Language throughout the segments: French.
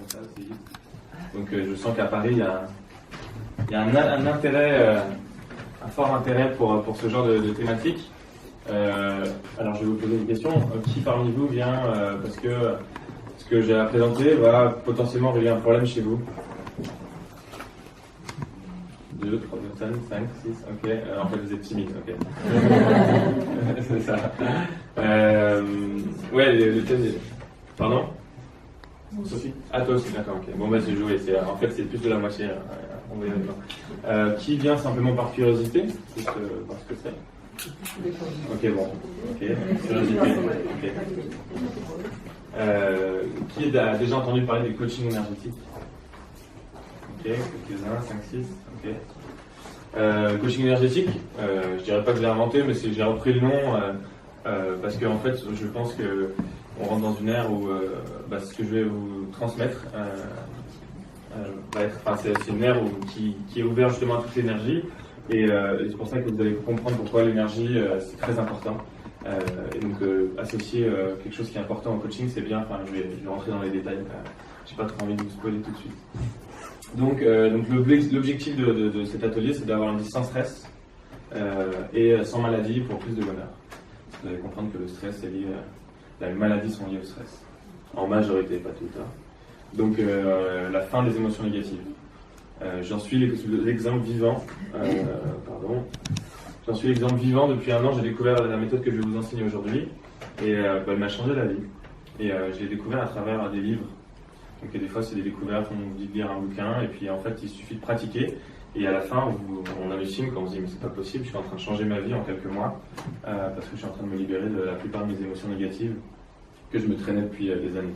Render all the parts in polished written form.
ça aussi vite. Donc je sens qu'à Paris, il y a un intérêt, un fort intérêt pour ce genre de thématique. Alors je vais vous poser une question. Qui parmi vous vient parce que ce que j'ai à présenter va potentiellement régler un problème chez vous? 2, 3 personnes, 5, 6, ok. En fait, vous êtes timide, ok. C'est ça. Ouais, le thème. Pardon? Sophie? Ah, toi aussi, d'accord, ok. Bon, bah, j'ai joué. En fait, c'est plus de la moitié. On va y aller. Qui vient simplement par curiosité? Juste parce que c'est. Ok, bon. Ok. Curiosité. Ok. Qui a déjà entendu parler du coaching énergétique? Ok, quelques-uns, 5, 6, ok. Coaching énergétique, je dirais pas que je l'ai inventé, mais j'ai repris le nom parce que en fait, je pense que on rentre dans une ère où ce que je vais vous transmettre va être, c'est une ère qui est ouverte justement à toute l'énergie et c'est pour ça que vous allez comprendre pourquoi l'énergie c'est très important. Et donc associer quelque chose qui est important au coaching, c'est bien. Enfin, je vais rentrer dans les détails. J'ai pas trop envie de vous spoiler tout de suite. Donc l'objectif de cet atelier, c'est d'avoir une vie sans stress et sans maladie pour plus de bonheur. Vous allez comprendre que le stress est lié, les maladies sont liées au stress, en majorité, pas tout le temps. Donc la fin des émotions négatives. J'en suis l'exemple vivant. J'en suis l'exemple vivant. Depuis 1 an, j'ai découvert la méthode que je vais vous enseigner aujourd'hui et elle m'a changé la vie. Et je l'ai découvert à travers des livres. Donc des fois c'est des découvertes, on vous dit de lire un bouquin et puis en fait il suffit de pratiquer et à la fin on hallucine quand on se dit mais c'est pas possible, je suis en train de changer ma vie en quelques mois parce que je suis en train de me libérer de la plupart de mes émotions négatives que je me traînais depuis des années.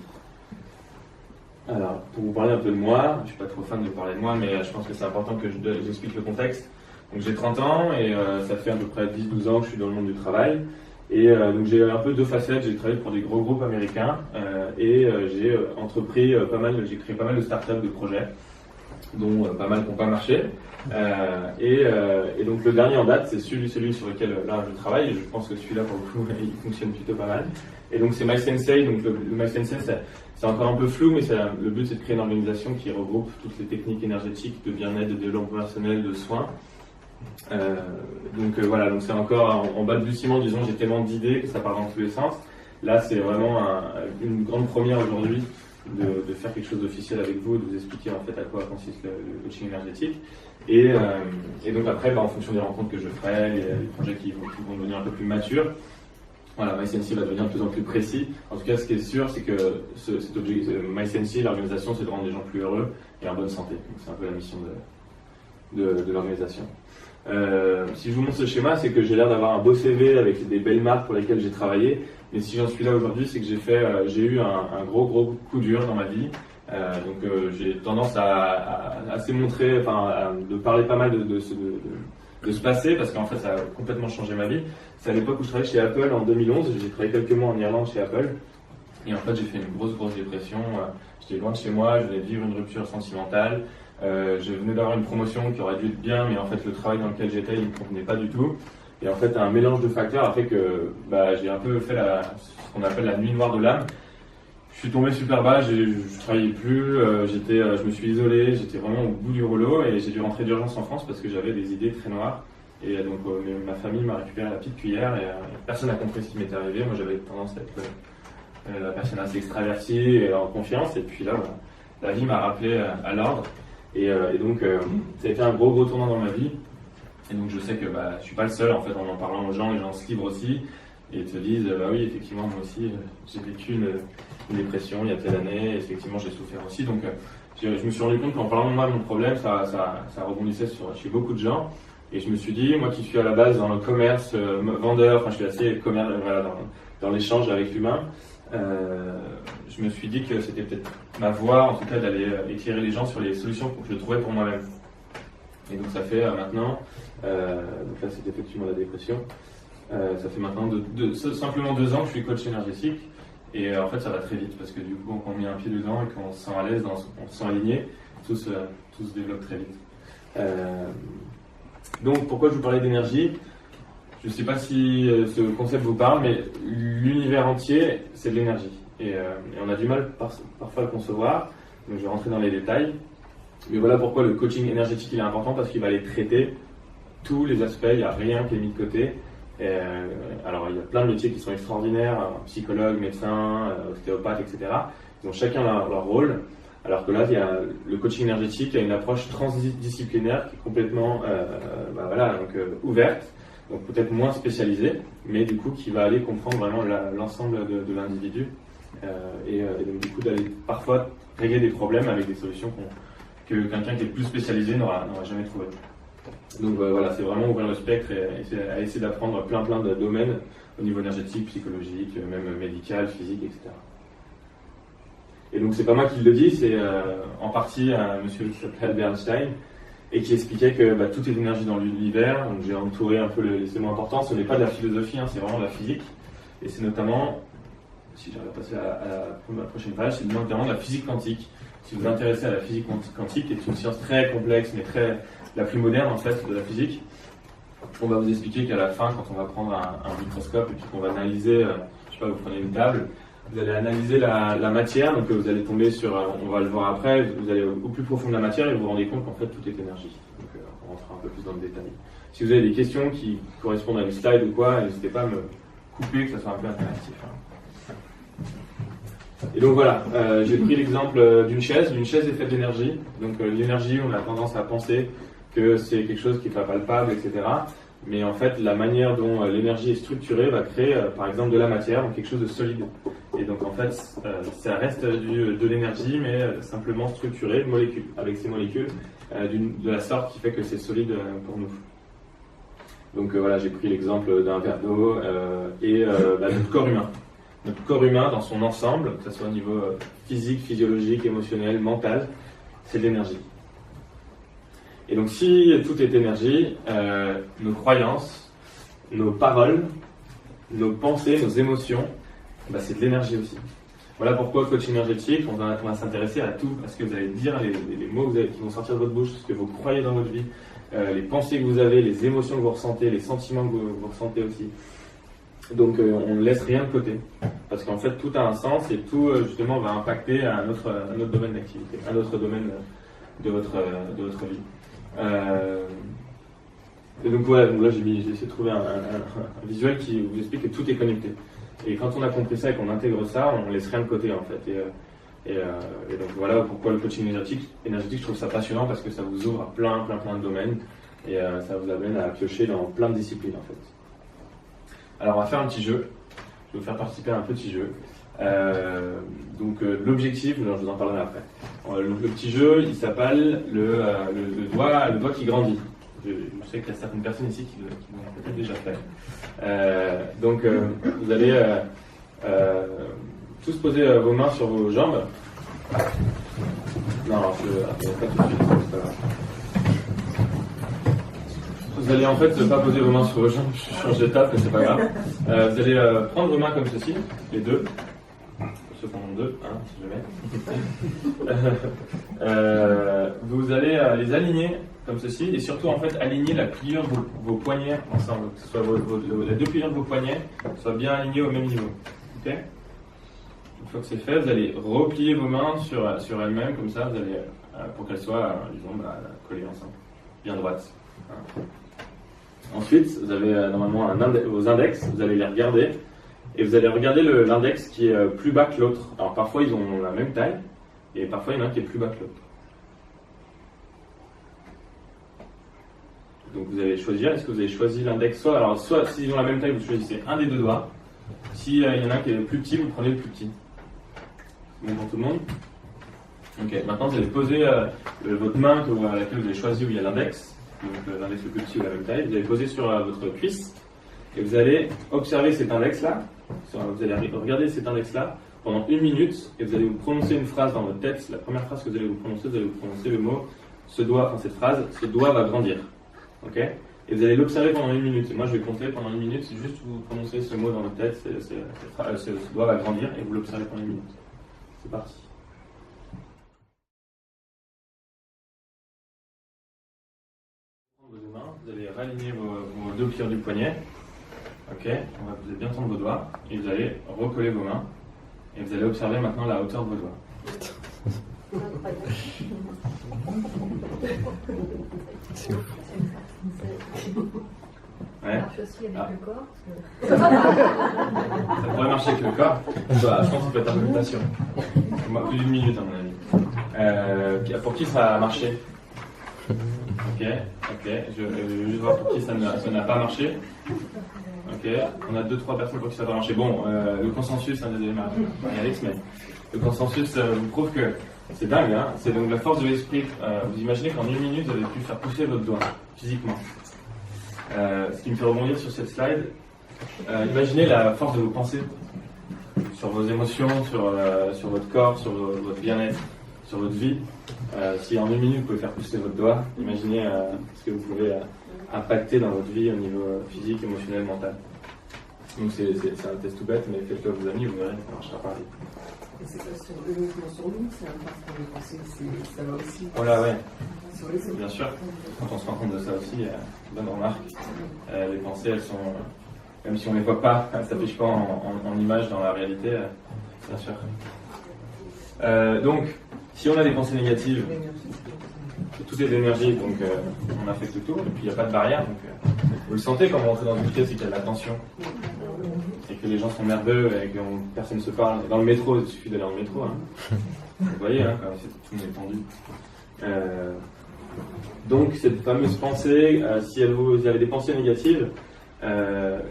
Alors pour vous parler un peu de moi, je suis pas trop fan de parler de moi mais je pense que c'est important que j'explique le contexte. Donc j'ai 30 ans et ça fait à peu près 10-12 ans que je suis dans le monde du travail. Et donc j'ai un peu 2 facettes, j'ai travaillé pour des gros groupes américains et j'ai entrepris j'ai créé pas mal de startups, de projets, dont pas mal qui n'ont pas marché. Et donc le dernier en date, c'est celui sur lequel là je travaille et je pense que celui-là pour le coup il fonctionne plutôt pas mal. Et donc c'est MySensei, donc le MySensei c'est encore un peu flou mais le but c'est de créer une organisation qui regroupe toutes les techniques énergétiques de bien-être, de développement personnel, de soins. Voilà, donc c'est encore en bas du ciment, disons, j'ai tellement d'idées que ça part dans tous les sens. Là, c'est vraiment une grande première aujourd'hui de faire quelque chose d'officiel avec vous, de vous expliquer en fait à quoi consiste le coaching énergétique. Et donc après, en fonction des rencontres que je ferai, les projets qui vont devenir un peu plus matures, voilà, MySensei va devenir de plus en plus précis. En tout cas, ce qui est sûr, c'est que cet objectif, MySensei, l'organisation, c'est de rendre les gens plus heureux et en bonne santé. Donc c'est un peu la mission de l'organisation. Si je vous montre ce schéma, c'est que j'ai l'air d'avoir un beau CV avec des belles marques pour lesquelles j'ai travaillé. Mais si j'en suis là aujourd'hui, c'est que j'ai eu un gros coup dur dans ma vie. J'ai tendance à assez montrer, de parler pas mal de ce passé parce qu'en fait, ça a complètement changé ma vie. C'est à l'époque où je travaillais chez Apple en 2011. J'ai travaillé quelques mois en Irlande chez Apple. Et en fait, j'ai fait une grosse dépression. J'étais loin de chez moi, je venais de vivre une rupture sentimentale. Je venais d'avoir une promotion qui aurait dû être bien, mais en fait le travail dans lequel j'étais il ne me convenait pas du tout. Et en fait un mélange de facteurs a fait que j'ai un peu fait ce qu'on appelle la nuit noire de l'âme. Je suis tombé super bas, je travaillais plus, je me suis isolé, j'étais vraiment au bout du rouleau et j'ai dû rentrer d'urgence en France parce que j'avais des idées très noires. Et donc ma famille m'a récupéré à la petite cuillère et personne n'a compris ce qui m'était arrivé. Moi j'avais tendance à être la personne assez extravertie et en confiance. Et puis là, la vie m'a rappelé à l'ordre. Et donc, ça a été un gros tournant dans ma vie. Et donc, je sais que je suis pas le seul. En fait, en parlant aux gens, les gens se livrent aussi et te disent oui, effectivement, moi aussi, j'ai vécu une dépression il y a telle année. Et effectivement, j'ai souffert aussi. Donc, je me suis rendu compte qu'en parlant de moi, mon problème, ça rebondissait chez beaucoup de gens. Et je me suis dit, moi qui suis à la base dans le commerce, vendeur, je suis assez dans l'échange avec l'humain. Je me suis dit que c'était peut-être ma voie, en tout cas, d'aller éclairer les gens sur les solutions que je trouvais pour moi-même. Et donc ça fait maintenant, donc là c'est effectivement la dépression, ça fait maintenant simplement 2 ans que je suis coach énergétique. Et en fait ça va très vite parce que du coup on met un pied dedans et qu'on se sent à l'aise, on se sent aligné, tout se développe très vite. Donc pourquoi je vous parlais d'énergie ? Je ne sais pas si ce concept vous parle, mais l'univers entier, c'est de l'énergie. Et on a du mal parfois à le concevoir, Donc je vais rentrer dans les détails. Mais voilà pourquoi le coaching énergétique il est important, parce qu'il va aller traiter tous les aspects, il n'y a rien qui est mis de côté. Alors il y a plein de métiers qui sont extraordinaires, psychologues, médecins, ostéopathes, etc. Ils ont chacun leur rôle, alors que là il y a le coaching énergétique, il y a une approche transdisciplinaire qui est complètement ouverte, donc peut-être moins spécialisée, mais du coup qui va aller comprendre vraiment l'ensemble de l'individu et donc du coup d'aller parfois régler des problèmes avec des solutions que quelqu'un qui est plus spécialisé n'aura jamais trouvé. Donc voilà, c'est vraiment ouvrir le spectre et essayer d'apprendre plein de domaines au niveau énergétique, psychologique, même médical, physique, etc. Et donc c'est pas moi qui le dis, c'est en partie un monsieur qui s'appelle Albert Einstein et qui expliquait que tout est énergie dans l'univers. Donc j'ai entouré un peu les mots importants. Ce n'est pas de la philosophie, c'est vraiment de la physique. Et c'est notamment, si j'arrive à passer à la prochaine page, c'est notamment de la physique quantique. Si vous vous intéressez à la physique quantique, qui est une science très complexe, mais la plus moderne en fait de la physique, on va vous expliquer qu'à la fin, quand on va prendre un microscope et puis qu'on va analyser, je sais pas, vous prenez une table, vous allez analyser la matière, donc vous allez tomber sur, on va le voir après, vous allez au plus profond de la matière et vous vous rendez compte qu'en fait tout est énergie. Donc on rentrera un peu plus dans le détail. Si vous avez des questions qui correspondent à une slide ou quoi, n'hésitez pas à me couper, que ça soit un peu interactif. Et donc voilà, j'ai pris l'exemple d'une chaise. Une chaise est faite d'énergie. Donc l'énergie, on a tendance à penser que c'est quelque chose qui n'est pas palpable, etc. Mais en fait, la manière dont l'énergie est structurée va créer, par exemple, de la matière, donc quelque chose de solide. Et donc en fait, ça reste de l'énergie, mais simplement structurée, molécules, avec ces molécules, de la sorte qui fait que c'est solide pour nous. Donc voilà, j'ai pris l'exemple d'un verre d'eau et notre corps humain. Notre corps humain dans son ensemble, que ce soit au niveau physique, physiologique, émotionnel, mental, c'est de l'énergie. Et donc si tout est énergie, nos croyances, nos paroles, nos pensées, nos émotions, c'est de l'énergie aussi. Voilà pourquoi coach énergétique, on va s'intéresser à tout, à ce que vous allez dire, les mots qui vont sortir de votre bouche, ce que vous croyez dans votre vie, les pensées que vous avez, les émotions que vous ressentez, les sentiments que vous ressentez aussi. Donc on ne laisse rien de côté, parce qu'en fait tout a un sens et tout justement va impacter un autre domaine d'activité, un autre domaine de votre vie. Et donc voilà, là j'ai essayé de trouver un visuel qui vous explique que tout est connecté. Et quand on a compris ça et qu'on intègre ça, on ne laisse rien de côté en fait. Et donc voilà pourquoi le coaching énergétique, je trouve ça passionnant, parce que ça vous ouvre à plein de domaines et ça vous amène à piocher dans plein de disciplines en fait. Alors on va faire un petit jeu, je vais vous faire participer à un petit jeu. Donc l'objectif, je vous en parlerai après. Le petit jeu, il s'appelle le doigt qui grandit. Je sais qu'il y a certaines personnes ici qui l'ont peut-être déjà fait. Donc vous allez tous poser vos mains sur vos jambes. Non, pas tout de suite, c'est pas grave. Vous allez en fait pas poser vos mains sur vos jambes, je change d'étape, mais c'est pas grave. Vous allez prendre vos mains comme ceci, les deux. Ceux qui en ont deux, si jamais. Vous allez les aligner comme ceci, et surtout en fait aligner la pliure de vos poignets ensemble, que ce soit les deux pliures de vos poignets soient bien alignées au même niveau. Okay. Une fois que c'est fait, vous allez replier vos mains sur elles-mêmes, comme ça, vous allez, pour qu'elles soient, disons, collées ensemble, bien droites. Ensuite, vous avez normalement vos index, vous allez les regarder, et vous allez regarder l'index qui est plus bas que l'autre. Alors parfois ils ont la même taille, et parfois il y en a un qui est plus bas que l'autre. Donc vous allez choisir, est-ce que vous avez choisi l'index, soit s'ils ont la même taille, vous choisissez un des deux doigts. S'il y en a un qui est le plus petit, vous prenez le plus petit. C'est bon pour tout le monde? Ok, maintenant vous allez poser votre main à laquelle vous avez choisi où il y a l'index, donc l'index le plus petit ou la même taille, vous allez poser sur votre cuisse, et vous allez observer cet index-là, vous allez regarder cet index-là pendant 1 minute, et vous allez vous prononcer une phrase dans votre tête. La première phrase que vous allez vous prononcer le mot, cette phrase, ce doigt va grandir. Ok? Et vous allez l'observer pendant 1 minute. Et moi je vais compter pendant 1 minute, c'est juste vous prononcez ce mot dans votre tête, ce doigt va grandir, et vous l'observez pendant 1 minute. C'est parti. Vos deux mains, vous allez raligner vos deux pliures du poignet. Ok, vous allez bien tendre vos doigts et vous allez recoller vos mains et vous allez observer maintenant la hauteur de vos doigts. C'est ouf. Ouais. Ça marche aussi avec le corps. Ça pourrait marcher avec le corps. Bah, je pense qu'il peut être un peu de passion. Plus d'une minute à mon avis. Pour qui ça a marché? Ok. Je vais juste voir pour qui ça n'a pas marché. Ok. On a 2-3 personnes pour qui ça n'a pas marché. Bon, le consensus, désolé Marie-Alex, mais le consensus vous prouve que c'est dingue, hein. C'est donc la force de l'esprit. Vous imaginez qu'en 1 minute, vous avez pu faire pousser votre doigt, physiquement. Ce qui me fait rebondir sur cette slide, imaginez la force de vos pensées, sur vos émotions, sur votre corps, sur votre bien-être, sur votre vie. Si en 1 minute vous pouvez faire pousser votre doigt, imaginez ce que vous pouvez impacter dans votre vie au niveau physique, émotionnel, mental. Donc c'est un test tout bête, mais faites-le à vos amis, vous verrez, ça marchera pareil. Et c'est pas uniquement sur nous, c'est un part pour les pensées, ça va aussi. Voilà, ouais. Sur les autres. Bien sûr, quand on se rend compte de ça aussi, bonne remarque. Les pensées, elles sont, même si on ne les voit pas, elles ne s'affichent pas en images dans la réalité, bien sûr. Donc, si on a des pensées négatives, tout est d'énergie, donc on affecte tout, et puis il n'y a pas de barrière. Donc, vous le sentez quand vous rentrez dans une pièce et qu'il y a de la tension, et que les gens sont nerveux et que personne ne se parle. Dans le métro, il suffit d'aller dans le métro. Hein. Vous voyez, hein, quand tout le monde est tendu. Donc cette fameuse pensée, si vous avez des pensées négatives, je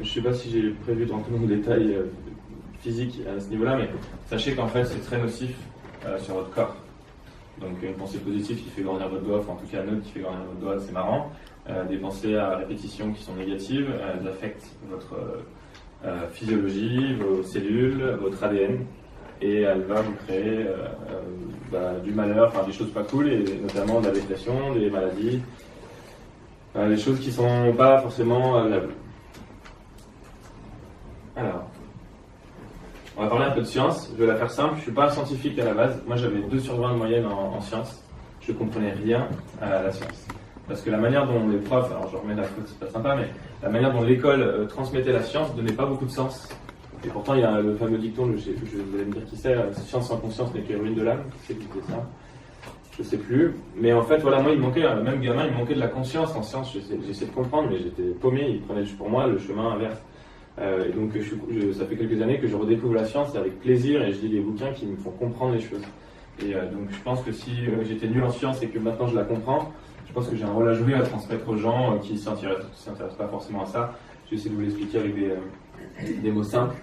ne sais pas si j'ai prévu de rentrer dans les détails physiques à ce niveau-là, mais sachez qu'en fait c'est très nocif sur votre corps. Donc une pensée positive qui fait grandir votre doigt, enfin en tout cas neutre qui fait grandir votre doigt, c'est marrant. Des pensées à répétition qui sont négatives, elles affectent votre physiologie, vos cellules, votre ADN. Et elle va vous créer du malheur, enfin des choses pas cool, et notamment de la dépression, des maladies, des choses qui sont pas forcément agréables. Alors, on va parler un peu de science. Je vais la faire simple. Je suis pas un scientifique à la base. Moi, j'avais 2/20 de moyenne en sciences. Je comprenais rien à la science. Parce que la manière dont les profs, alors je remets la faute, c'est pas sympa, mais la manière dont l'école transmettait la science donnait pas beaucoup de sens. Et pourtant, il y a le fameux dicton, vous allez me dire qui c'est, science sans conscience n'est que ruine de l'âme. Qui c'est qui disait ça? Je sais plus. Mais en fait, voilà, moi, il me manquait, même gamin, il me manquait de la conscience en science. J'essaie de comprendre, mais j'étais paumé. Il prenait pour moi le chemin inverse. Et donc, ça fait quelques années que je redécouvre la science avec plaisir et je lis des bouquins qui me font comprendre les choses. Et donc, je pense que si j'étais nul en science et que maintenant je la comprends, je pense que j'ai un rôle à jouer à transmettre aux gens qui ne s'intéressent pas forcément à ça. Je vais essayer de vous l'expliquer avec des mots simples.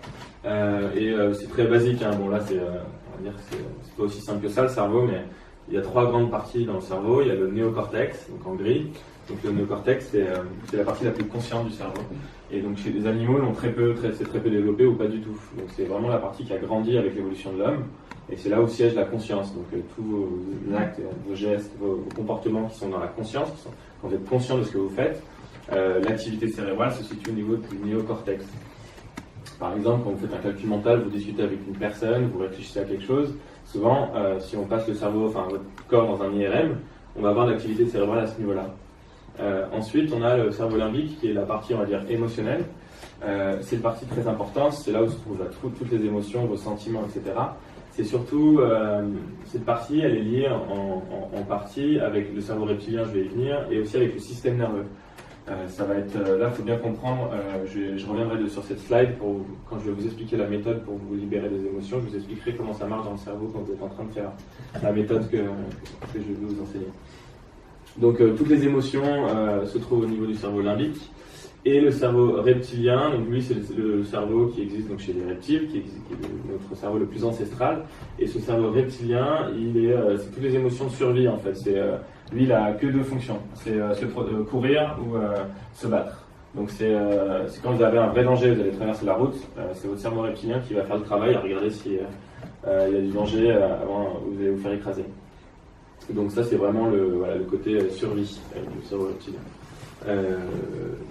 C'est très basique. Hein. Bon, là, on va dire que c'est pas aussi simple que ça, le cerveau, mais il y a 3 grandes parties dans le cerveau. Il y a le néocortex, donc en gris. Donc le néocortex, c'est la partie la plus consciente du cerveau. Et donc chez les animaux, c'est très peu développé ou pas du tout. Donc c'est vraiment la partie qui a grandi avec l'évolution de l'homme. Et c'est là où siège la conscience. Donc tous vos actes, vos gestes, vos comportements qui sont dans la conscience, quand vous êtes conscient de ce que vous faites, l'activité cérébrale se situe au niveau du néocortex. Par exemple, quand vous faites un calcul mental, vous discutez avec une personne, vous réfléchissez à quelque chose. Souvent, si on passe le cerveau, enfin votre corps dans un IRM, on va avoir de l'activité cérébrale à ce niveau-là. Ensuite, on a le cerveau limbique qui est la partie, on va dire, émotionnelle. C'est une partie très importante, c'est là où se trouvent toutes les émotions, vos sentiments, etc. C'est surtout, cette partie, elle est liée en partie avec le cerveau reptilien, je vais y venir, et aussi avec le système nerveux. Ça va être, là, il faut bien comprendre, je reviendrai sur cette slide quand je vais vous expliquer la méthode pour vous libérer des émotions, je vous expliquerai comment ça marche dans le cerveau quand vous êtes en train de faire la méthode que je vais vous enseigner. Donc toutes les émotions se trouvent au niveau du cerveau limbique et le cerveau reptilien. Donc lui c'est le cerveau qui existe donc chez les reptiles, qui est notre cerveau le plus ancestral. Et ce cerveau reptilien, c'est toutes les émotions de survie en fait. Lui il a que 2 fonctions, c'est courir ou se battre. Donc c'est quand vous avez un vrai danger, vous allez traverser la route, c'est votre cerveau reptilien qui va faire le travail à regarder s'il y a du danger avant vous allez vous faire écraser. Donc ça c'est vraiment le côté survie du cerveau reptilien.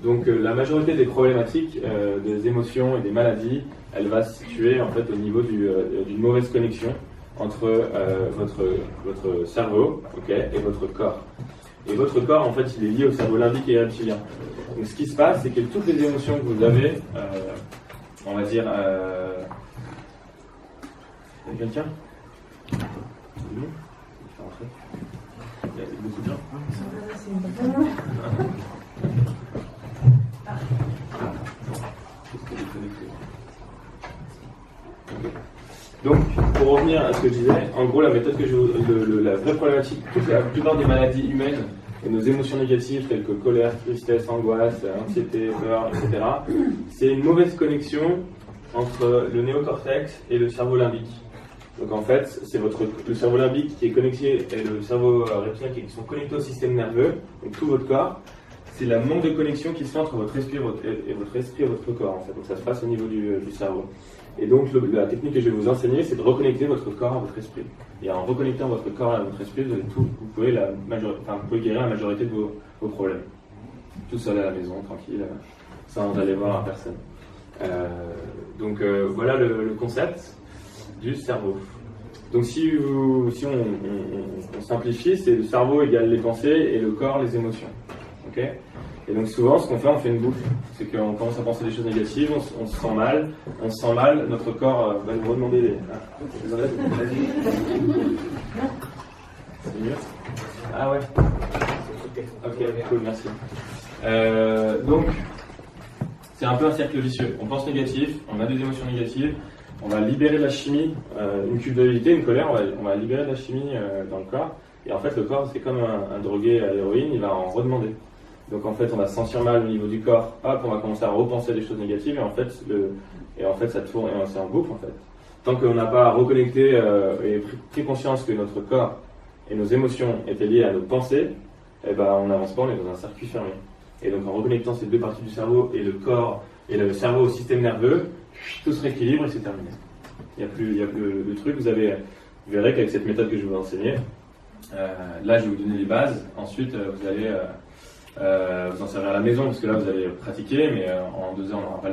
Donc la majorité des problématiques des émotions et des maladies, elle va se situer en fait au niveau d'une mauvaise connexion entre votre cerveau, et votre corps. Et votre corps en fait il est lié au cerveau limbique et reptilien. Donc ce qui se passe c'est que toutes les émotions que vous avez, on va dire, il y a quelqu'un ? rentrer. Il y a beaucoup de gens. Donc, pour revenir à ce que je disais, en gros, la méthode que la vraie problématique, la plupart des maladies humaines et nos émotions négatives telles que colère, tristesse, angoisse, anxiété, peur, etc., c'est une mauvaise connexion entre le néocortex et le cerveau limbique. Donc en fait, c'est le cerveau limbique qui est connecté et le cerveau reptilien qui sont connectés au système nerveux, donc tout votre corps. C'est la manque de connexion qui se fait entre votre esprit et votre corps en fait. Donc ça se passe au niveau du cerveau. Et donc la technique que je vais vous enseigner, c'est de reconnecter votre corps à votre esprit. Et en reconnectant votre corps à votre esprit, vous pouvez guérir la majorité de vos problèmes. Tout seul à la maison, tranquille, sans aller voir personne. Voilà le concept du cerveau. Donc si on simplifie, c'est le cerveau égale les pensées et le corps les émotions. Okay, et donc souvent, ce qu'on fait, on fait une boucle. C'est qu'on commence à penser des choses négatives, on se sent mal, notre corps va nous redemander des... Désolé, vas-y. C'est mieux. Ah ouais. Ok, cool, merci. Donc, c'est un peu un cercle vicieux. On pense négatif, on a des émotions négatives, on va libérer de la chimie, une culpabilité, une colère, on va libérer de la chimie dans le corps. Et en fait, le corps, c'est comme un drogué à l'héroïne, il va en redemander. Donc en fait, on va se sentir mal au niveau du corps, hop, on va commencer à repenser à des choses négatives, et en fait, ça tourne, et c'est en boucle en fait. Tant qu'on n'a pas reconnecté et pris conscience que notre corps et nos émotions étaient liées à nos pensées, eh ben, on n'avance pas, on est dans un circuit fermé. Et donc en reconnectant ces deux parties du cerveau et le corps et le cerveau au système nerveux, tout se rééquilibre et c'est terminé. Il n'y a plus le truc. Vous verrez qu'avec cette méthode que je vais vous enseigner, là je vais vous donner les bases. Ensuite, vous allez vous en servir à la maison parce que là vous allez pratiquer, mais en 2 heures vous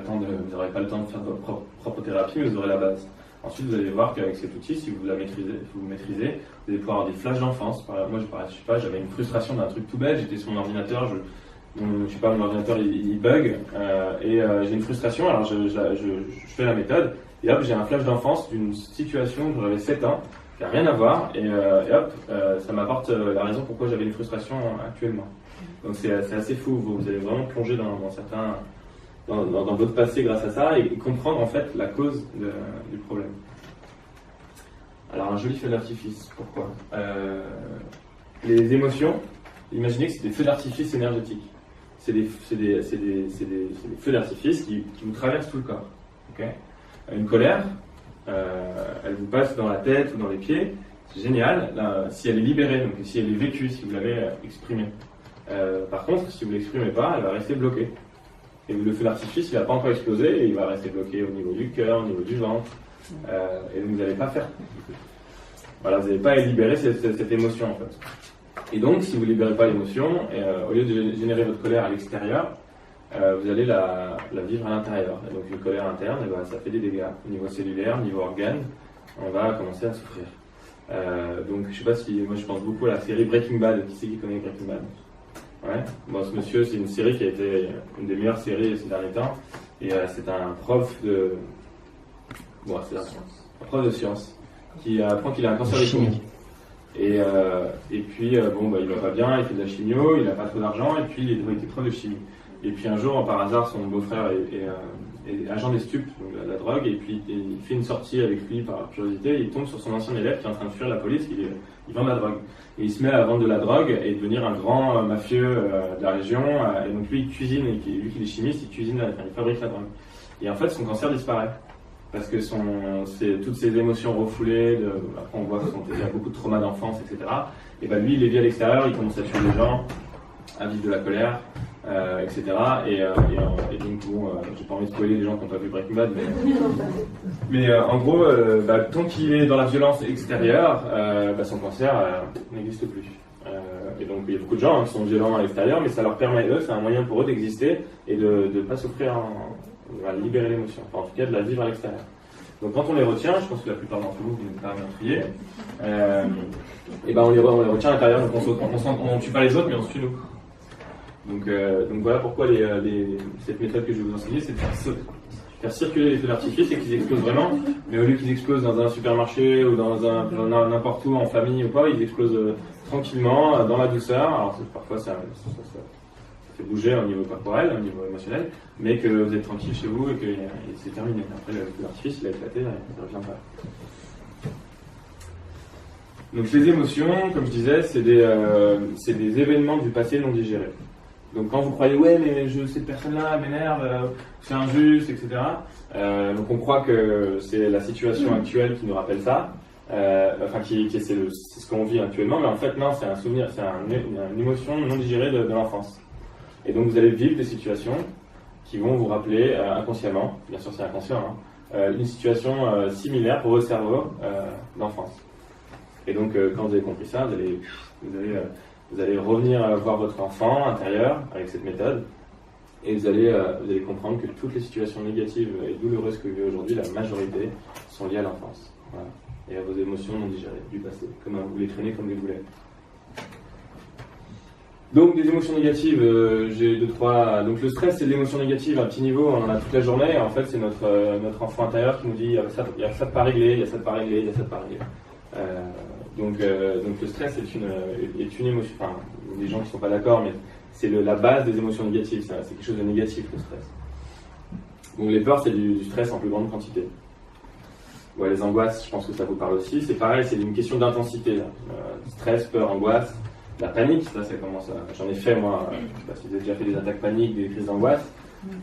n'aurez pas le temps de faire votre propre thérapie, mais vous aurez la base. Ensuite, vous allez voir qu'avec cet outil, si vous maîtrisez, vous allez pouvoir avoir des flashs d'enfance. Moi, je sais pas, j'avais une frustration d'un truc tout bête. J'étais sur mon ordinateur, mon ordinateur il bug et j'ai une frustration. Alors je fais la méthode et hop, j'ai un flash d'enfance d'une situation où j'avais 7 ans, qui n'a rien à voir et hop, ça m'apporte la raison pourquoi j'avais une frustration actuellement. Donc c'est assez fou. Vous allez vraiment plonger dans votre passé grâce à ça et comprendre en fait la cause du problème. Alors un joli feu d'artifice, pourquoi les émotions, imaginez que c'est des feux d'artifice énergétiques. C'est des feux d'artifice qui vous traversent tout le corps. Okay, une colère, elle vous passe dans la tête ou dans les pieds, c'est génial, là, si elle est libérée, donc si elle est vécue, si vous l'avez exprimée. Par contre, si vous ne l'exprimez pas, elle va rester bloquée. Et le feu d'artifice, il n'a pas encore explosé et il va rester bloqué au niveau du cœur, au niveau du ventre. Et vous n'allez pas faire. Voilà, vous n'allez pas libérer cette émotion en fait. Et donc, si vous ne libérez pas l'émotion, au lieu de générer votre colère à l'extérieur, vous allez la vivre à l'intérieur. Et donc, une colère interne, ça fait des dégâts au niveau cellulaire, au niveau organe. On va commencer à souffrir. Donc, je ne sais pas si. Moi, je pense beaucoup à la série Breaking Bad. Qui c'est qui connaît Breaking Bad? Ouais. Bon, ce monsieur, c'est une série qui a été une des meilleures séries ces derniers temps. Et c'est un prof de. Bon, c'est un prof de science qui apprend qu'il a un cancer des poumons. Et puis, il va pas bien, il fait de la chimio, il n'a pas trop d'argent, et puis il était prof de chimie. Et puis un jour, par hasard, son beau-frère est agent des stupes, donc la drogue, et puis il fait une sortie avec lui par curiosité, il tombe sur son ancien élève qui est en train de fuir la police, il vend de la drogue. Et il se met à vendre de la drogue et devenir un grand mafieux de la région, et donc lui il cuisine, et lui qui est chimiste, il fabrique la drogue. Et en fait, son cancer disparaît. Parce que toutes ces émotions refoulées, après on voit qu'il y a beaucoup de traumas d'enfance, etc. Et lui, il est vu à l'extérieur, il commence à tuer des gens, à vivre de la colère, etc. Et donc, j'ai pas envie de spoiler les gens qui n'ont pas vu Breaking Bad, mais en gros, tant qu'il est dans la violence extérieure, son cancer n'existe plus. Et donc, il y a beaucoup de gens qui sont violents à l'extérieur, mais ça leur permet, c'est un moyen pour eux d'exister et de ne pas souffrir on va libérer l'émotion, enfin, en tout cas de la vivre à l'extérieur. Donc quand on les retient, je pense que la plupart d'entre vous n'êtes pas meurtriers, on les retient à l'intérieur, donc on ne tue pas les autres mais on se tue nous. Donc voilà pourquoi cette méthode que je vais vous enseigner, c'est de faire faire circuler les feux d'artifice et qu'ils explosent vraiment, mais au lieu qu'ils explosent dans un supermarché ou dans n'importe où en famille ou pas, ils explosent tranquillement, dans la douceur. Alors parfois ça fait bouger au niveau corporel, au niveau émotionnel, mais que vous êtes tranquille chez vous et que c'est terminé. Après le feu d'artifice il a éclaté, ça revient pas. Donc les émotions, comme je disais, c'est des événements du passé non digérés. Donc quand vous croyez ouais mais cette personne-là m'énerve, c'est injuste, etc. Donc on croit que c'est la situation actuelle qui nous rappelle ça, c'est ce qu'on vit actuellement, mais en fait non, c'est un souvenir, c'est une émotion non digérée de l'enfance. Et donc vous allez vivre des situations qui vont vous rappeler inconsciemment, bien sûr c'est inconscient, une situation similaire pour votre cerveau d'enfance. Et donc quand vous avez compris ça, vous allez revenir voir votre enfant intérieur avec cette méthode et vous allez comprendre que toutes les situations négatives et douloureuses que vous vivez aujourd'hui, la majorité, sont liées à l'enfance. Voilà. Et à vos émotions non digérées du passé, comme vous les traînez comme des boulets. Donc des émotions négatives, j'ai 2-3. Donc le stress, c'est de l'émotion négative à un petit niveau, on en a toute la journée. En fait, c'est notre enfant intérieur qui nous dit il y a ça de pas réglé, il y a ça de pas réglé, il y a ça de pas réglé. Donc le stress est une émotion. Enfin, des gens qui ne sont pas d'accord, mais c'est la base des émotions négatives. C'est quelque chose de négatif, le stress. Donc les peurs, c'est du stress en plus grande quantité. Ouais, les angoisses, je pense que ça vous parle aussi. C'est pareil, c'est une question d'intensité. Stress, peur, angoisse. La panique, ça commence à... J'en ai fait, moi, je ne sais pas si vous avez déjà fait des attaques paniques, des crises d'angoisse.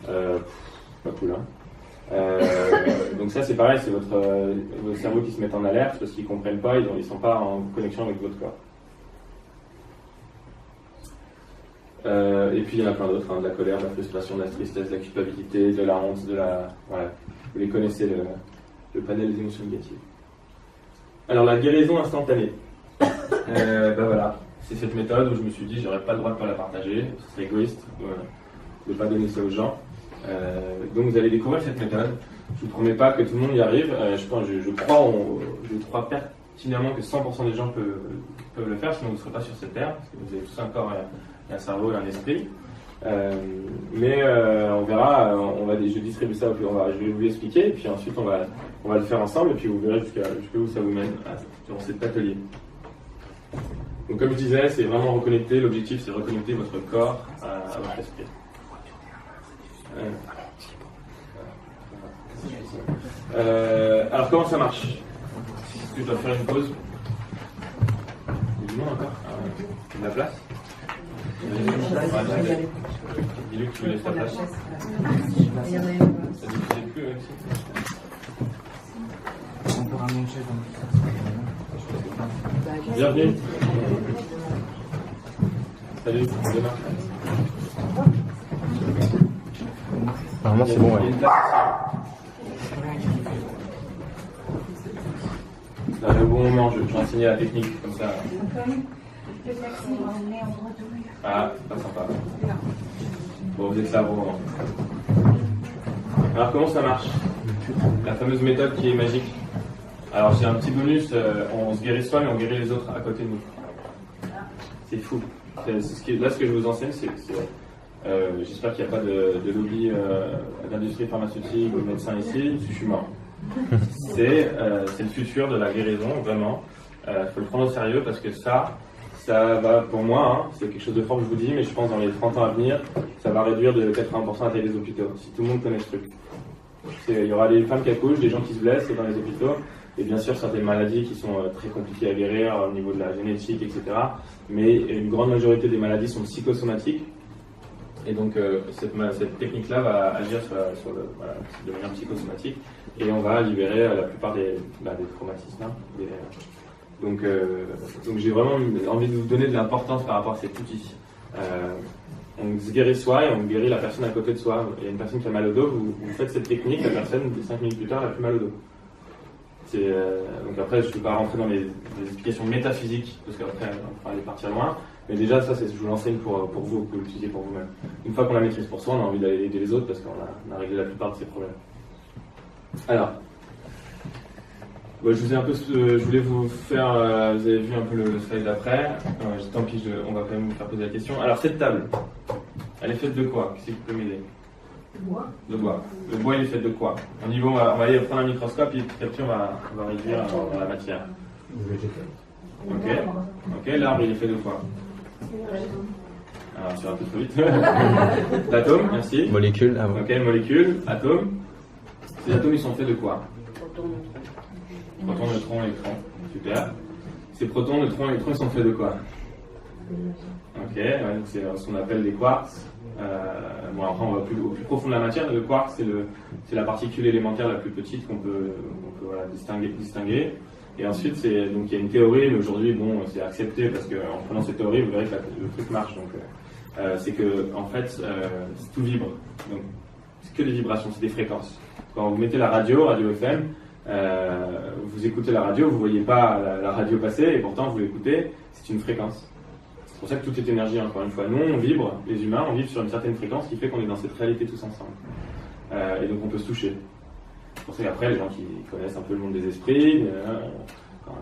Pas cool, hein. Donc ça, c'est pareil, c'est votre cerveau qui se met en alerte parce qu'ils ne comprennent pas, ils ne sont pas en connexion avec votre corps. Et puis il y en a plein d'autres, de la colère, de la frustration, de la tristesse, de la culpabilité, de la honte, voilà. Vous les connaissez, le panel des émotions négatives. Alors la guérison instantanée. Voilà. C'est cette méthode où je me suis dit j'aurais pas le droit de ne pas la partager, ce serait égoïste de ne pas donner ça aux gens. Donc vous allez découvrir cette méthode. Je ne vous promets pas que tout le monde y arrive. Je crois pertinemment que 100% des gens peuvent le faire, sinon vous ne serez pas sur cette terre, parce que vous avez tous un corps, un cerveau et un esprit. Mais on verra, je distribue ça, je vais vous l'expliquer, et puis ensuite on va le faire ensemble, et puis vous verrez jusqu'où ça vous mène durant cet atelier. Donc comme je disais, c'est vraiment reconnecter, l'objectif c'est reconnecter votre corps à votre esprit. Alors comment ça marche? Est-ce que je dois faire une pause? Il y a du monde encore? De la place? Dis-lui que tu me laisses ta place. Ça dit que tu sais plus aussi. On peut ramener une chaise. Bienvenue. Salut, demain. Normalement c'est bon, ouais. Là, le bon moment, je vais enseigner la technique, comme ça. Ah, pas sympa. Bon, vous êtes là, bon moment. Alors, comment ça marche? La fameuse méthode qui est magique. Alors, j'ai un petit bonus, on se guérit soi, mais on guérit les autres à côté de nous. C'est fou. Là, ce que je vous enseigne, j'espère qu'il n'y a pas de lobby d'industrie pharmaceutique ou de médecins ici, je suis mort. C'est le futur de la guérison, vraiment. Il faut le prendre au sérieux parce que ça va pour moi, c'est quelque chose de fort que je vous dis, mais je pense dans les 30 ans à venir, ça va réduire de 80% la taille des hôpitaux, si tout le monde connaît ce truc. Il y aura des femmes qui accouchent, des gens qui se blessent dans les hôpitaux, et bien sûr certaines maladies qui sont très compliquées à guérir au niveau de la génétique, etc. Mais une grande majorité des maladies sont psychosomatiques. Et donc cette technique-là va agir de manière psychosomatique et on va libérer la plupart des traumatismes. Donc j'ai vraiment envie de vous donner de l'importance par rapport à cet outil. On se guérit soi et on guérit la personne à côté de soi. Il y a une personne qui a mal au dos, vous faites cette technique, la personne 5 minutes plus tard n'a plus mal au dos. Donc après je ne peux pas rentrer dans les explications métaphysiques parce qu'après on va aller partir loin. Mais déjà, ça, je vous l'enseigne pour vous, que vous l'utilisez pour vous-même. Une fois qu'on la maîtrise pour soi, on a envie d'aller aider les autres parce qu'on a réglé la plupart de ces problèmes. Alors, je voulais vous faire, vous avez vu un peu le slide d'après. Tant pis, on va quand même vous faire poser la question. Alors, cette table, elle est faite de quoi? Qui c'est qui peut m'aider? Le bois. Le bois, il est fait de quoi? Au niveau, on va aller prendre un microscope et petit à petit, on va réduire dans la matière. Ok, l'arbre, il est fait de quoi? Alors, sur un peu trop vite. D'atomes, merci. Molécules, ah bon. Ok, molécules, atomes. Ces atomes, ils sont faits de quoi? Protons, neutrons, électrons. Super. Ces protons, neutrons, électrons, ils sont faits de quoi? Ok, ouais, c'est ce qu'on appelle des quarks. Bon, après, on va au plus profond de la matière. Le quark, c'est la particule élémentaire la plus petite qu'on peut voilà, distinguer. Et ensuite, donc il y a une théorie, mais aujourd'hui, bon, c'est accepté parce qu'en prenant cette théorie, vous verrez que le truc marche. Donc, c'est que, en fait, tout vibre. Donc, c'est que des vibrations, c'est des fréquences. Quand vous mettez la radio FM, vous écoutez la radio, vous voyez pas la radio passer, et pourtant vous l'écoutez, c'est une fréquence. C'est pour ça que tout est énergie, encore une fois. Nous, on vibre, les humains, on vibre sur une certaine fréquence qui fait qu'on est dans cette réalité tous ensemble. Et donc on peut se toucher. C'est pour ça qu'après, les gens qui connaissent un peu le monde des esprits,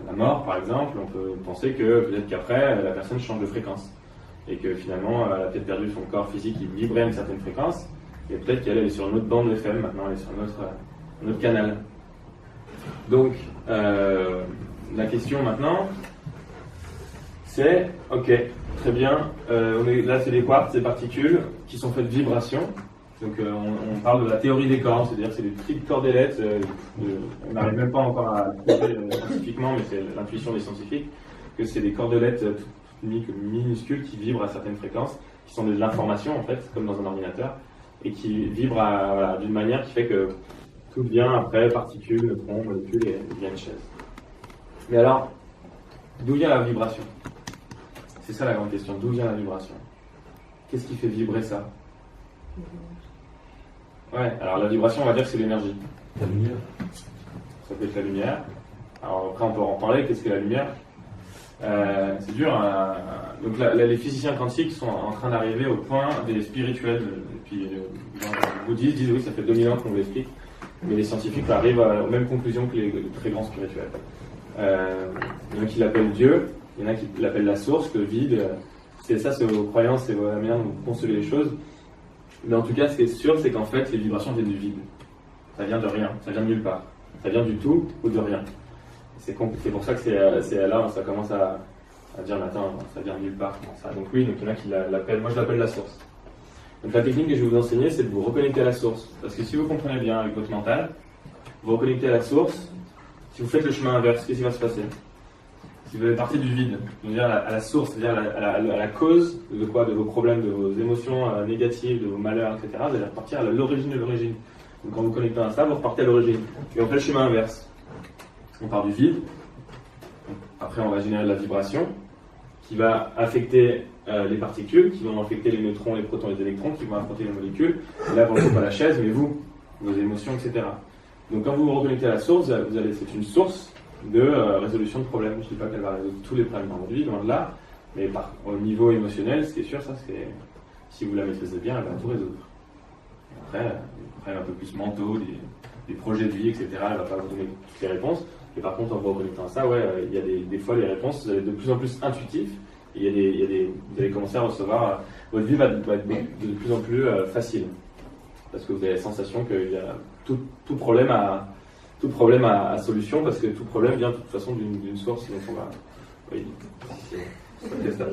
la mort par exemple, on peut penser que peut-être qu'après, la personne change de fréquence. Et que finalement, elle a peut-être perdu son corps physique qui vibrait à une certaine fréquence, et peut-être qu'elle est sur une autre bande FM, maintenant elle est sur un autre canal. Donc, la question maintenant, c'est, ok, très bien, là c'est des quarks, des particules qui sont faites de vibrations. Donc on parle de la théorie des cordes, c'est-à-dire que c'est des petites cordelettes, on n'arrive même pas encore à prouver scientifiquement, mais c'est l'intuition des scientifiques, que c'est des cordelettes minuscules qui vibrent à certaines fréquences, qui sont de l'information en fait, comme dans un ordinateur, et qui vibrent voilà, d'une manière qui fait que tout devient après particules, neutrons, molécules et devient une chaise. Mais alors, d'où vient la vibration? C'est ça la grande question, d'où vient la vibration? Qu'est-ce qui fait vibrer ça? Ouais, alors la vibration, on va dire que c'est l'énergie. La lumière. Ça peut être la lumière. Alors après, on peut en parler, qu'est-ce que la lumière? C'est dur. Donc les physiciens quantiques sont en train d'arriver au point des spirituels. Et puis les bouddhistes disent oui, ça fait 2000 ans qu'on l'explique. Mais les scientifiques arrivent aux mêmes conclusions que les très grands spirituels. Il y en a qui l'appellent Dieu, il y en a qui l'appellent la source, le vide. C'est ça, c'est vos croyances, c'est la manière dont vous concevez les choses. Mais en tout cas, ce qui est sûr, c'est qu'en fait, les vibrations viennent du vide. Ça vient de rien, ça vient de nulle part. Ça vient du tout ou de rien. C'est pour ça que c'est là où ça commence à dire, mais attends, ça vient de nulle part. Ça. Donc oui, donc il y en a qui l'appellent, moi je l'appelle la source. Donc la technique que je vais vous enseigner, c'est de vous reconnecter à la source. Parce que si vous comprenez bien avec votre mental, vous reconnectez à la source, si vous faites le chemin inverse, qu'est-ce qui va se passer? Si vous partez du vide, c'est-à-dire à la source, c'est-à-dire à la cause de quoi? De vos problèmes, de vos émotions négatives, de vos malheurs, etc., vous allez repartir à l'origine de l'origine. Donc quand vous connectez à ça, vous repartez à l'origine. Et on fait le chemin inverse. On part du vide, après on va générer de la vibration, qui va affecter les particules, qui vont affecter les neutrons, les protons, les électrons, qui vont affecter les molécules. Et là, vous ne pas la chaise, mais vous, vos émotions, etc. Donc quand vous vous reconnectez à la source, c'est une source de résolution de problèmes. Je ne dis pas qu'elle va résoudre tous les problèmes dans votre vie, loin de là, mais au niveau émotionnel, ce qui est sûr, ça, c'est si vous la maîtrisez bien, elle va tout résoudre. Après un peu plus mentaux, des projets de vie, etc., elle ne va pas vous donner toutes les réponses. Et par contre, en vous reconnectant à ça, il y a des fois les réponses, vous allez être de plus en plus intuitif, et vous allez commencer à recevoir, votre vie va être de plus en plus facile. Parce que vous avez la sensation qu'il y a tout problème à solution, parce que tout problème vient de toute façon d'une source. Donc on va. Oui, c'est ça.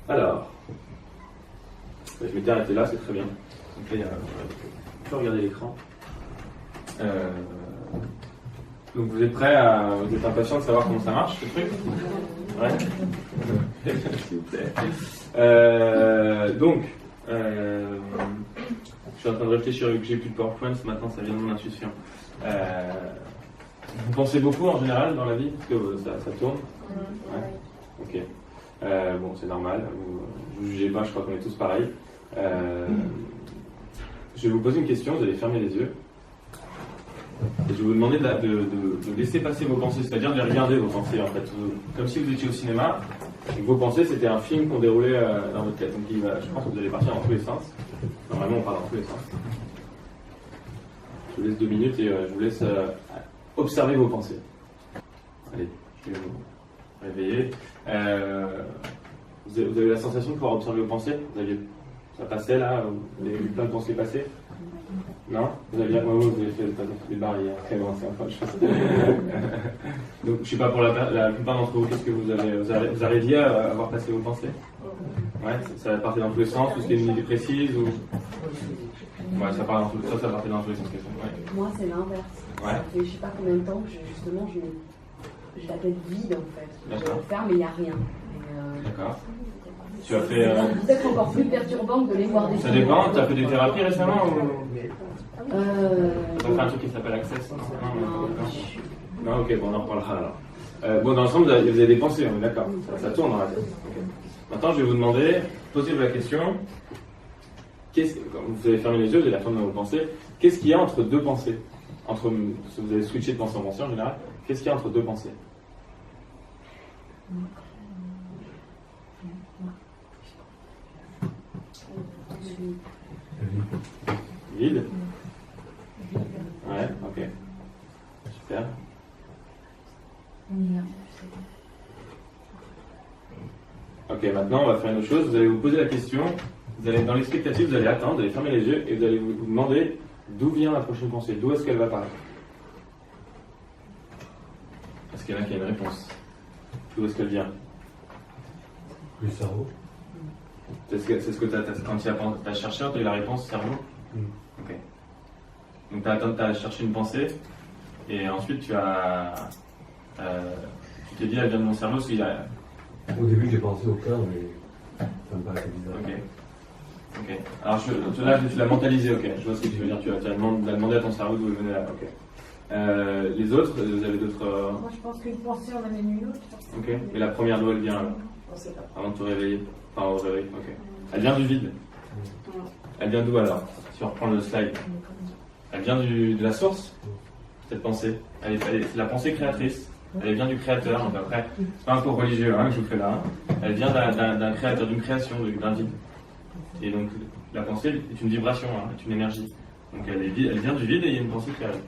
Alors, je m'étais arrêté là, c'est très bien. Donc là, on peut regarder l'écran. Donc vous êtes prêts vous êtes impatient de savoir comment ça marche, ce truc? Ouais. S'il vous plaît. Donc, je suis en train de réfléchir, vu que j'ai plus de PowerPoint, maintenant ça vient de mon intuition. Vous pensez beaucoup en général dans la vie? Parce que ça tourne? Ouais. Ok. Bon, c'est normal, vous ne jugez pas, je crois qu'on est tous pareils. Je vais vous poser une question, vous allez fermer les yeux. Et je vais vous demander de laisser passer vos pensées, c'est-à-dire de regarder vos pensées en fait. Comme si vous étiez au cinéma, et que vos pensées c'était un film qu'on déroulait dans votre tête. Donc je pense que vous allez partir dans tous les sens. Normalement on part dans tous les sens. Je vous laisse 2 minutes et je vous laisse observer vos pensées. Allez, je vais vous réveiller. Vous avez la sensation de pouvoir observer vos pensées? Vous aviez Ça passait là? Vous avez eu plein de pensées passer? Non? Vous avez fait les barres hier. Très bon, c'est encore autre chose. Donc, je ne sais pas pour la plupart d'entre vous, qu'est-ce que vous arriviez à avoir passé vos pensées? Ouais, ça partait dans tous les sens, ou c'était une idée précise ou... Ouais, ça partait dans tous les sens. Ouais. Moi, c'est l'inverse. Ouais. Ça fait je sais pas combien de temps que j'ai la tête vide en fait. Je vais D'accord. le faire, mais il n'y a rien. D'accord. Tu as fait. C'est peut-être encore plus perturbant que de les voir des Ça dépend, tu as fait des thérapies récemment ou. Tu as fait un truc qui s'appelle Access? Non, ok, bon, on en reparlera alors. Bon, dans l'ensemble, vous avez des pensées, on est d'accord. Ça tourne dans la tête. Okay. Maintenant, je vais vous demander, posez-vous la question. Quand vous avez fermé les yeux, vous avez la fin de vos pensées. Qu'est-ce qu'il y a entre deux pensées? Vous avez switché de pensée en pensée en général. Qu'est-ce qu'il y a entre deux pensées? Vide. Ouais, ok. Super. Ok, maintenant on va faire une autre chose. Vous allez vous poser la question. Vous allez dans l'expectative, vous allez attendre, vous allez fermer les yeux et vous allez vous demander d'où vient la prochaine pensée, d'où est-ce qu'elle va apparaître. Est-ce qu'il y en a qui a une réponse? D'où est-ce qu'elle vient? Le cerveau. C'est ce que quand tu as cherché, tu as eu la réponse cerveau? Ok. Donc tu as cherché une pensée et ensuite tu t'es dit elle vient de mon cerveau parce qu'il y a... Au début j'ai pensé au cœur, mais ça me paraissait bizarre. Ok. Alors là tu l'as mentalisé, ok. Je vois ce que tu veux dire. Tu as demandé à ton cerveau d'où il venait là, ok. Les autres, vous avez d'autres... Moi, je pense qu'une pensée en amène une autre. Ok. Et la première d'où elle vient alors? On sait pas. Avant de te réveiller. Enfin, au réveil, ok. Elle vient du vide. Elle vient d'où alors? Si on reprend le slide. Elle vient de la source, cette pensée. C'est la pensée créatrice. Elle vient du créateur. Donc après, c'est pas un cours religieux que je vous fais là. Elle vient d'un créateur, d'une création, d'un vide. Et donc, la pensée est une vibration, est une énergie. Donc elle vient du vide et il y a une pensée qui arrive.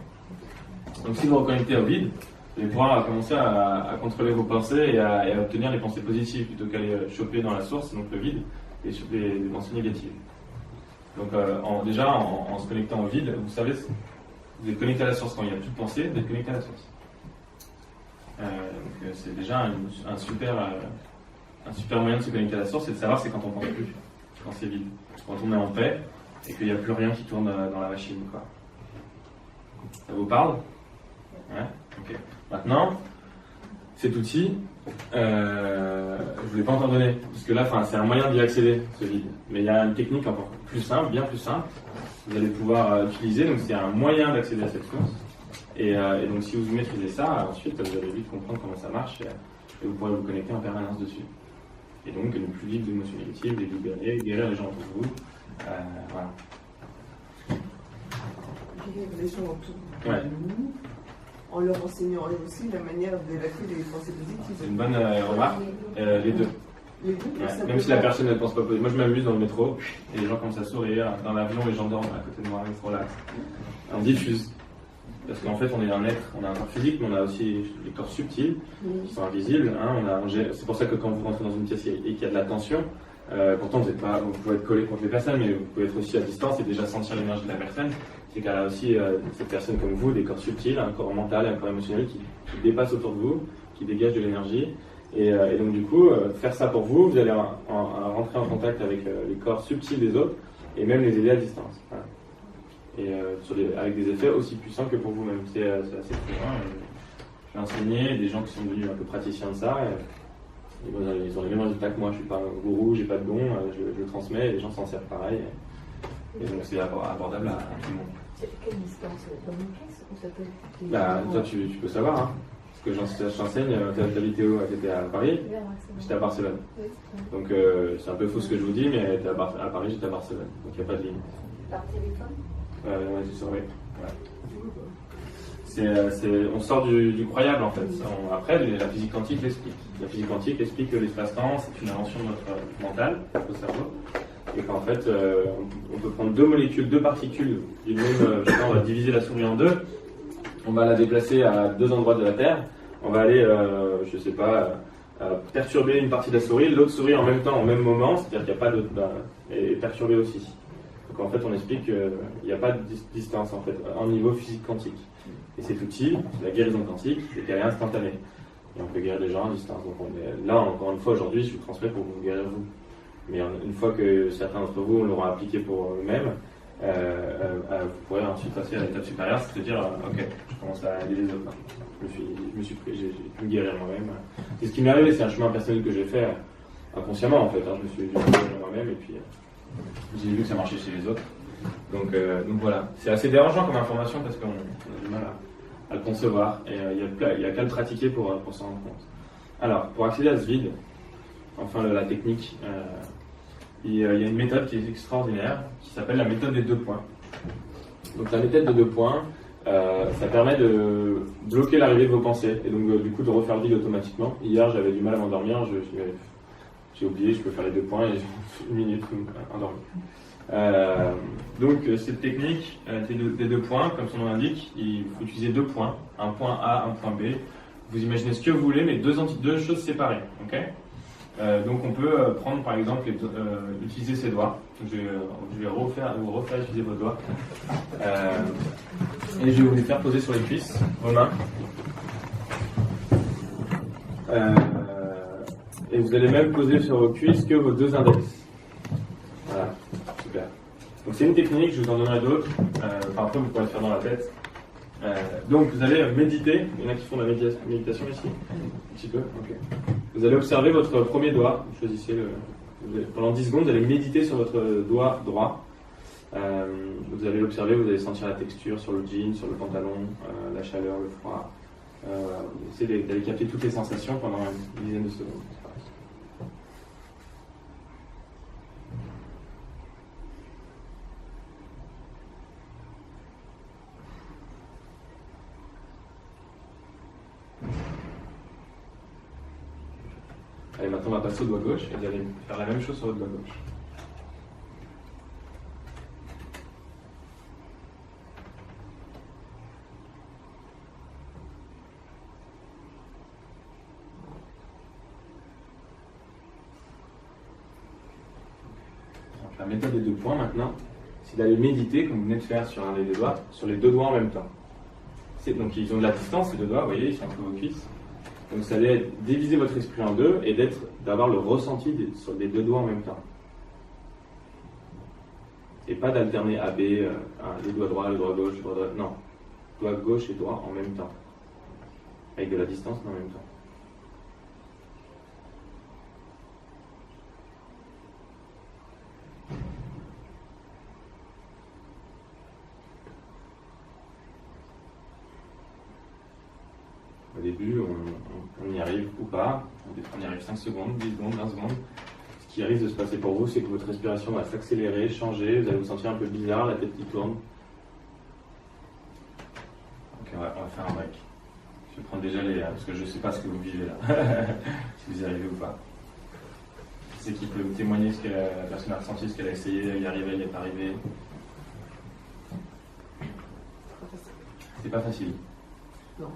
Donc si vous reconnectez au vide, vous allez pouvoir commencer à contrôler vos pensées et à obtenir les pensées positives plutôt qu'aller choper dans la source, donc le vide, et choper les pensées négatives. Donc déjà, en se connectant au vide, vous savez, vous êtes connecté à la source quand il n'y a plus de pensée, vous êtes connecté à la source. Donc c'est déjà un super moyen de se connecter à la source, c'est de savoir c'est quand on pense plus, quand c'est vide, quand on est en paix et qu'il n'y a plus rien qui tourne dans la machine, quoi. Ça vous parle? Ouais. Ok. Maintenant, cet outil, je ne vous l'ai pas encore donné, parce que là, c'est un moyen d'y accéder, ce vide. Mais il y a une technique encore plus simple, bien plus simple, vous allez pouvoir utiliser. Donc c'est un moyen d'accéder à cette source. Et donc si vous maîtrisez ça, ensuite vous allez vite comprendre comment ça marche et vous pourrez vous connecter en permanence dessus. Et donc ne plus vivre d'émotions négatives, les libérer, guérir les gens autour de vous. Voilà. Les gens autour Ouais. de nous, en leur enseignant eux aussi la manière d'évacuer les pensées positives. C'est une bonne remarque. Les deux. Les deux, Ouais. Même si la personne ne pense pas positif. Moi je m'amuse dans le métro et les gens commencent à sourire. Dans l'avion, les gens dorment à côté de moi, ils se relaxent. On diffuse. Parce qu'en fait, on est un être, on a un corps physique, mais on a aussi des corps subtils qui sont invisibles. C'est pour ça que quand vous rentrez dans une pièce et qu'il y a de la tension, pourtant vous pouvez être collé contre les personnes, mais vous pouvez être aussi à distance et déjà sentir l'énergie de la personne. C'est qu'elle a aussi, cette personne comme vous, des corps subtils, un corps mental, un corps émotionnel qui dépasse autour de vous, qui dégage de l'énergie. Et donc du coup, faire ça pour vous, vous allez rentrer en contact avec les corps subtils des autres et même les aider à distance. Voilà. Et avec des effets aussi puissants que pour vous-même. C'est assez fou. J'ai enseigné des gens qui sont devenus un peu praticiens de ça. Ils ont les mêmes résultats que moi. Je ne suis pas un gourou, j'ai pas de don, je le transmets et les gens s'en servent pareil. Et donc c'est abordable à tout le monde. C'est quelle distance? Dans une caisse ou ça peut... Toi, tu peux savoir. Hein. Parce que j'enseigne, t'habitais où? T'étais à Paris? J'étais à Barcelone. Donc c'est un peu faux ce que je vous dis, mais à Paris, j'étais à Barcelone. Donc il n'y a pas de ligne. Par téléphone? Ouais, c'est ça, oui. Ouais. On sort du croyable en fait. Après, la physique quantique l'explique. La physique quantique explique que l'espace-temps, c'est une invention de notre mental, notre cerveau. Et qu'en fait, on peut prendre deux molécules, deux particules d'une même. On va diviser la souris en deux. On va la déplacer à deux endroits de la Terre. On va aller, je sais pas, perturber une partie de la souris, l'autre souris en même temps, au même moment, c'est-à-dire qu'il n'y a pas de... est perturbée aussi. Donc en fait, on explique qu'il n'y a pas de distance en fait, en niveau physique quantique. Et cet outil, la guérison quantique, c'est qu'elle est instantanée. Et on peut guérir les gens à distance. Donc là, encore une fois, aujourd'hui, je vous transmets pour vous guérir vous. Mais une fois que certains d'entre vous l'auront appliqué pour eux-mêmes, vous pourrez ensuite passer à l'étape supérieure, c'est-à-dire, ok, je commence à aider les autres. J'ai pu me guérir moi-même. C'est ce qui m'est arrivé, c'est un chemin personnel que j'ai fait inconsciemment en fait. Je me suis guéri moi-même et puis j'ai vu que ça marchait chez les autres. Donc voilà, c'est assez dérangeant comme information parce qu'on a du mal à le concevoir et il n'y a qu'à le pratiquer pour s'en rendre compte. Alors, pour accéder à ce vide, enfin la technique, il y a une méthode qui est extraordinaire qui s'appelle la méthode des 2 points. Donc la méthode des 2 points, ça permet de bloquer l'arrivée de vos pensées et donc du coup de refaire le vide automatiquement. Hier j'avais du mal à m'endormir, j'ai oublié, je peux faire les 2 points et j'ai une minute endormi. Donc cette technique des 2 points, comme son nom l'indique, il faut utiliser 2 points, un point A, un point B. Vous imaginez ce que vous voulez, mais deux choses séparées. Okay, donc on peut prendre par exemple, utiliser ses doigts. Je vais vous refaire utiliser vos doigts. Et je vais vous les faire poser sur les cuisses, vos mains. Et vous allez même poser sur vos cuisses que vos 2 index. Voilà, super. Donc c'est une technique, je vous en donnerai d'autres. Après vous pourrez le faire dans la tête. Donc vous allez méditer. Il y en a qui font de la méditation ici. Un petit peu, ok. Vous allez observer votre premier doigt. Choisissez pendant 10 secondes, vous allez méditer sur votre doigt droit. Vous allez l'observer, vous allez sentir la texture sur le jean, sur le pantalon, la chaleur, le froid. Essayez d'aller capter toutes les sensations pendant une dizaine de secondes. Allez, maintenant on va passer au doigt gauche et vous allez faire la même chose sur votre doigt gauche. Donc, la méthode des 2 points maintenant, c'est d'aller méditer, comme vous venez de faire sur un des 2 doigts, sur les 2 doigts en même temps. Donc ils ont de la distance, ces 2 doigts, vous voyez, ils sont entre vos cuisses. Donc vous allez diviser votre esprit en 2 et d'avoir le ressenti sur les 2 doigts en même temps. Et pas d'alterner A, B, les doigts droits, le doigt gauche, le doigt droit. Non. Doigt gauche et droit en même temps. Avec de la distance, mais en même temps. Au début, on y arrive ou pas. On y arrive 5 secondes, 10 secondes, 20 secondes. Ce qui risque de se passer pour vous, c'est que votre respiration va s'accélérer, changer. Vous allez vous sentir un peu bizarre, la tête qui tourne. Ok, on va faire un break. Je vais prendre déjà parce que je ne sais pas ce que vous vivez là. Si vous y arrivez ou pas. Qui c'est qui peut vous témoigner ce que la personne a ressenti, ce qu'elle a essayé, elle y arrivait, elle n'y est pas arrivée. C'est pas facile. Non.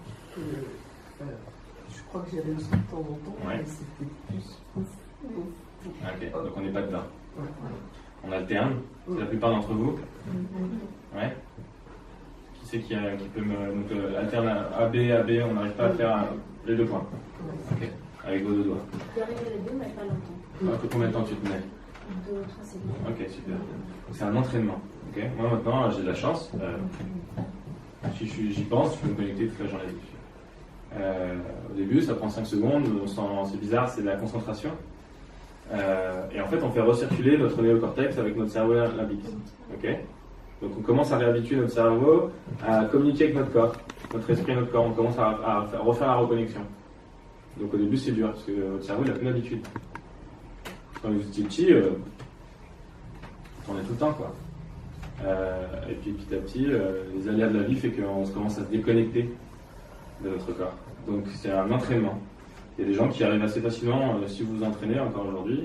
Je crois que j'avais aussi de temps en temps, mais c'était plus ouf. Ok, donc on n'est pas dedans. Ouais. On alterne, c'est la plupart d'entre vous. Ouais. Qui c'est qui peut donc alterne A, B, on n'arrive pas à faire les 2 points. Ok, avec vos 2 doigts. Tu arrives à les 2, mais pas longtemps. Combien de temps tu te mets? 2 ou 3 secondes. Ok, super. C'est un entraînement. Ok, moi maintenant j'ai de la chance. Si j'y pense, je peux me connecter toute la journée dessus. Au début, ça prend 5 secondes, c'est bizarre, c'est de la concentration. Et en fait, on fait recirculer notre néocortex avec notre cerveau limbique. Okay, donc on commence à réhabituer notre cerveau à communiquer avec notre corps, notre esprit et notre corps. On commence à refaire la reconnexion. Donc au début, c'est dur, parce que votre cerveau n'a plus d'habitude. Quand vous étiez petit, on est tout le temps, quoi. Et puis petit à petit, les aléas de la vie fait qu'on commence à se déconnecter de notre corps. Donc c'est un entraînement. Il y a des gens qui arrivent assez facilement, si vous vous entraînez encore aujourd'hui,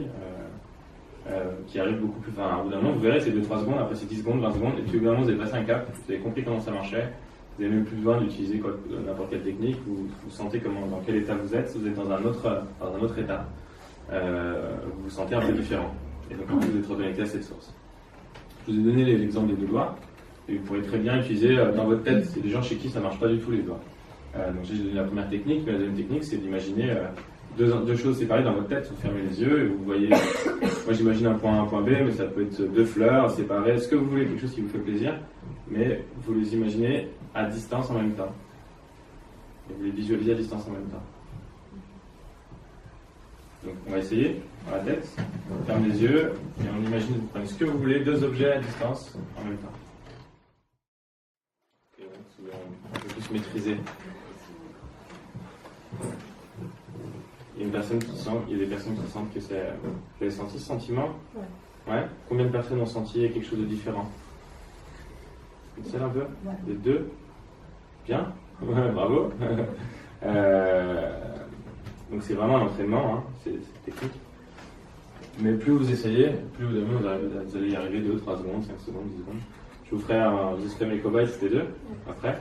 qui arrivent beaucoup plus. Enfin, au bout d'un moment, vous verrez, c'est 2-3 secondes, après c'est 10 secondes, 20 secondes, et puis au bout d'un moment, vous avez passé un cap, vous avez compris comment ça marchait, Vous n'avez même plus besoin d'utiliser n'importe quelle technique, vous sentez dans quel état vous êtes dans un autre état. Vous vous sentez un peu différent. Et donc vous êtes reconnecté à cette source. Je vous ai donné l'exemple des 2 doigts, et vous pourrez très bien utiliser dans votre tête. C'est des gens chez qui ça ne marche pas du tout les doigts. Donc j'ai donné la première technique, mais la deuxième technique c'est d'imaginer deux choses séparées dans votre tête. Vous fermez les yeux et vous voyez, moi j'imagine un point A, un point B, mais ça peut être 2 fleurs séparées, ce que vous voulez, quelque chose qui vous fait plaisir, mais vous les imaginez à distance en même temps. Et vous les visualisez à distance en même temps. Donc on va essayer dans la tête, on ferme les yeux et on imagine, vous prenez ce que vous voulez, 2 objets à distance en même temps. Et on peut plus maîtriser. Il y a des personnes qui sentent que c'est... Vous avez senti ce sentiment? Ouais. Combien de personnes ont senti quelque chose de différent? Une seule un peu? Ouais. Les 2? Bien? Ouais, bravo. Donc c'est vraiment un entraînement, hein, c'est technique. Mais plus vous essayez, plus vous allez y arriver 2, 3 secondes, 5 secondes, 10 secondes. Je vous ferai mes cobayes toutes les 2, après.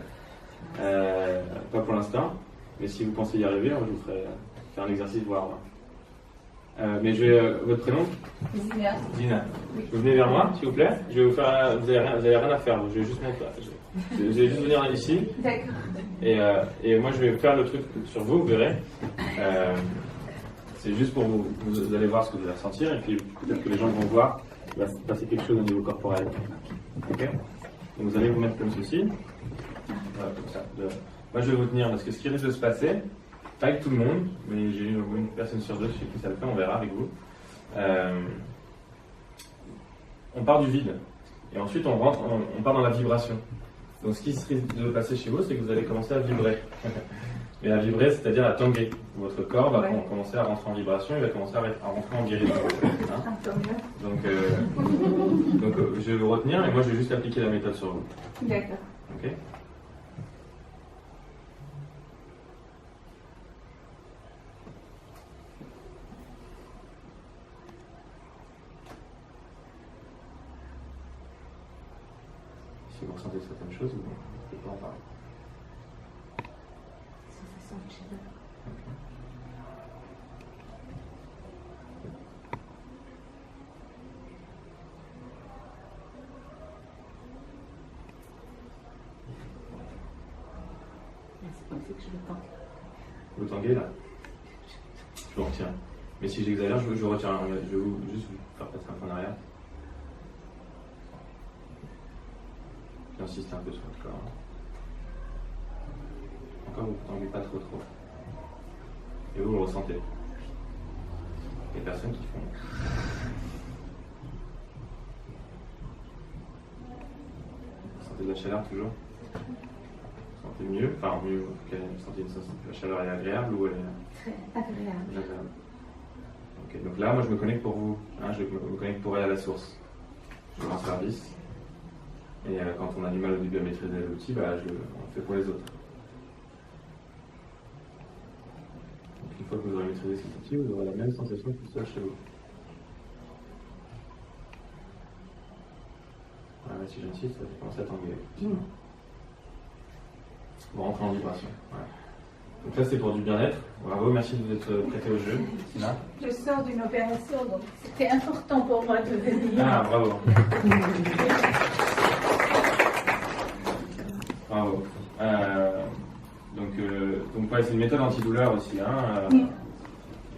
Pas pour l'instant, mais si vous pensez y arriver, je vous ferai faire un exercice, voir. Mais votre prénom? Zina. Zina. Vous venez vers moi, s'il vous plaît. Je vais vous faire. Vous n'avez rien à faire. Je vais juste vous allez juste venir ici. D'accord. Et moi, je vais faire le truc sur vous, vous verrez. C'est juste pour vous. Vous allez voir ce que vous allez ressentir, et puis peut-être que les gens vont voir. Il va se passer quelque chose au niveau corporel. Ok? Donc vous allez vous mettre comme ceci. Voilà, comme ça. Moi, je vais vous tenir parce que ce qui risque de se passer, pas avec tout le monde, mais j'ai une personne sur 2 chez qui ça le fait, on verra avec vous. On part du vide et ensuite on part dans la vibration. Donc ce qui risque de passer chez vous, c'est que vous allez commencer à vibrer. Mais à vibrer, c'est-à-dire à tanguer. Votre corps va commencer à rentrer en vibration, il va commencer à rentrer en guérison. Hein? Donc je vais vous retenir et moi je vais juste appliquer la méthode sur vous. D'accord. Ok? Si vous ressentez certaines choses, vous ne pouvez pas en parler. Sensation de chaleur. C'est comme ça que je le tends. Vous tanguez là? Je vous retiens. Mais si j'exagère, je vous retiens. Je vais juste vous faire passer un peu en arrière. J'insiste un peu sur votre corps. Encore, vous ne tanguez pas trop. Et vous le ressentez. Les personnes qui font. Vous sentez de la chaleur toujours? Vous sentez mieux? Enfin, mieux. Vous sentez la chaleur est agréable ou elle est. Très agréable. Ok, donc là, moi je me connecte pour vous. Hein, je me connecte pour aller à la source. Je rends service. Et quand on a du mal au début à maîtriser l'outil, on le fait pour les autres. Donc une fois que vous aurez maîtrisé cet outil, vous aurez la même sensation que seul chez vous. Voilà, si j'insiste, ça commence à tanguer. Vous rentrez en vibration. Voilà. Donc là, c'est pour du bien-être. Bravo, merci de vous être prêté au jeu. Sina. Je sors d'une opération, donc c'était important pour moi de venir. Ah, bravo. Bravo. Donc ouais, c'est une méthode antidouleur aussi.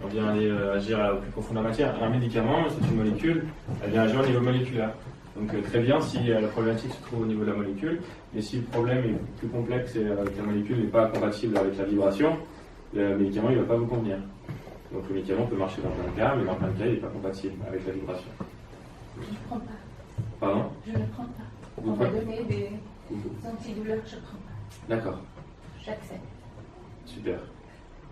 On vient aller agir au plus profond de la matière. Un médicament, c'est une molécule, elle vient agir au niveau moléculaire. Donc très bien si la problématique se trouve au niveau de la molécule, mais si le problème est plus complexe et que la molécule n'est pas compatible avec la vibration, le médicament ne va pas vous convenir. Donc le médicament peut marcher dans plein de cas, mais dans plein de cas il n'est pas compatible avec la vibration. Je ne prends pas. Pardon? Je ne prends pas. On m'a donné des antidouleurs, je ne prends pas. D'accord. J'accepte. Super.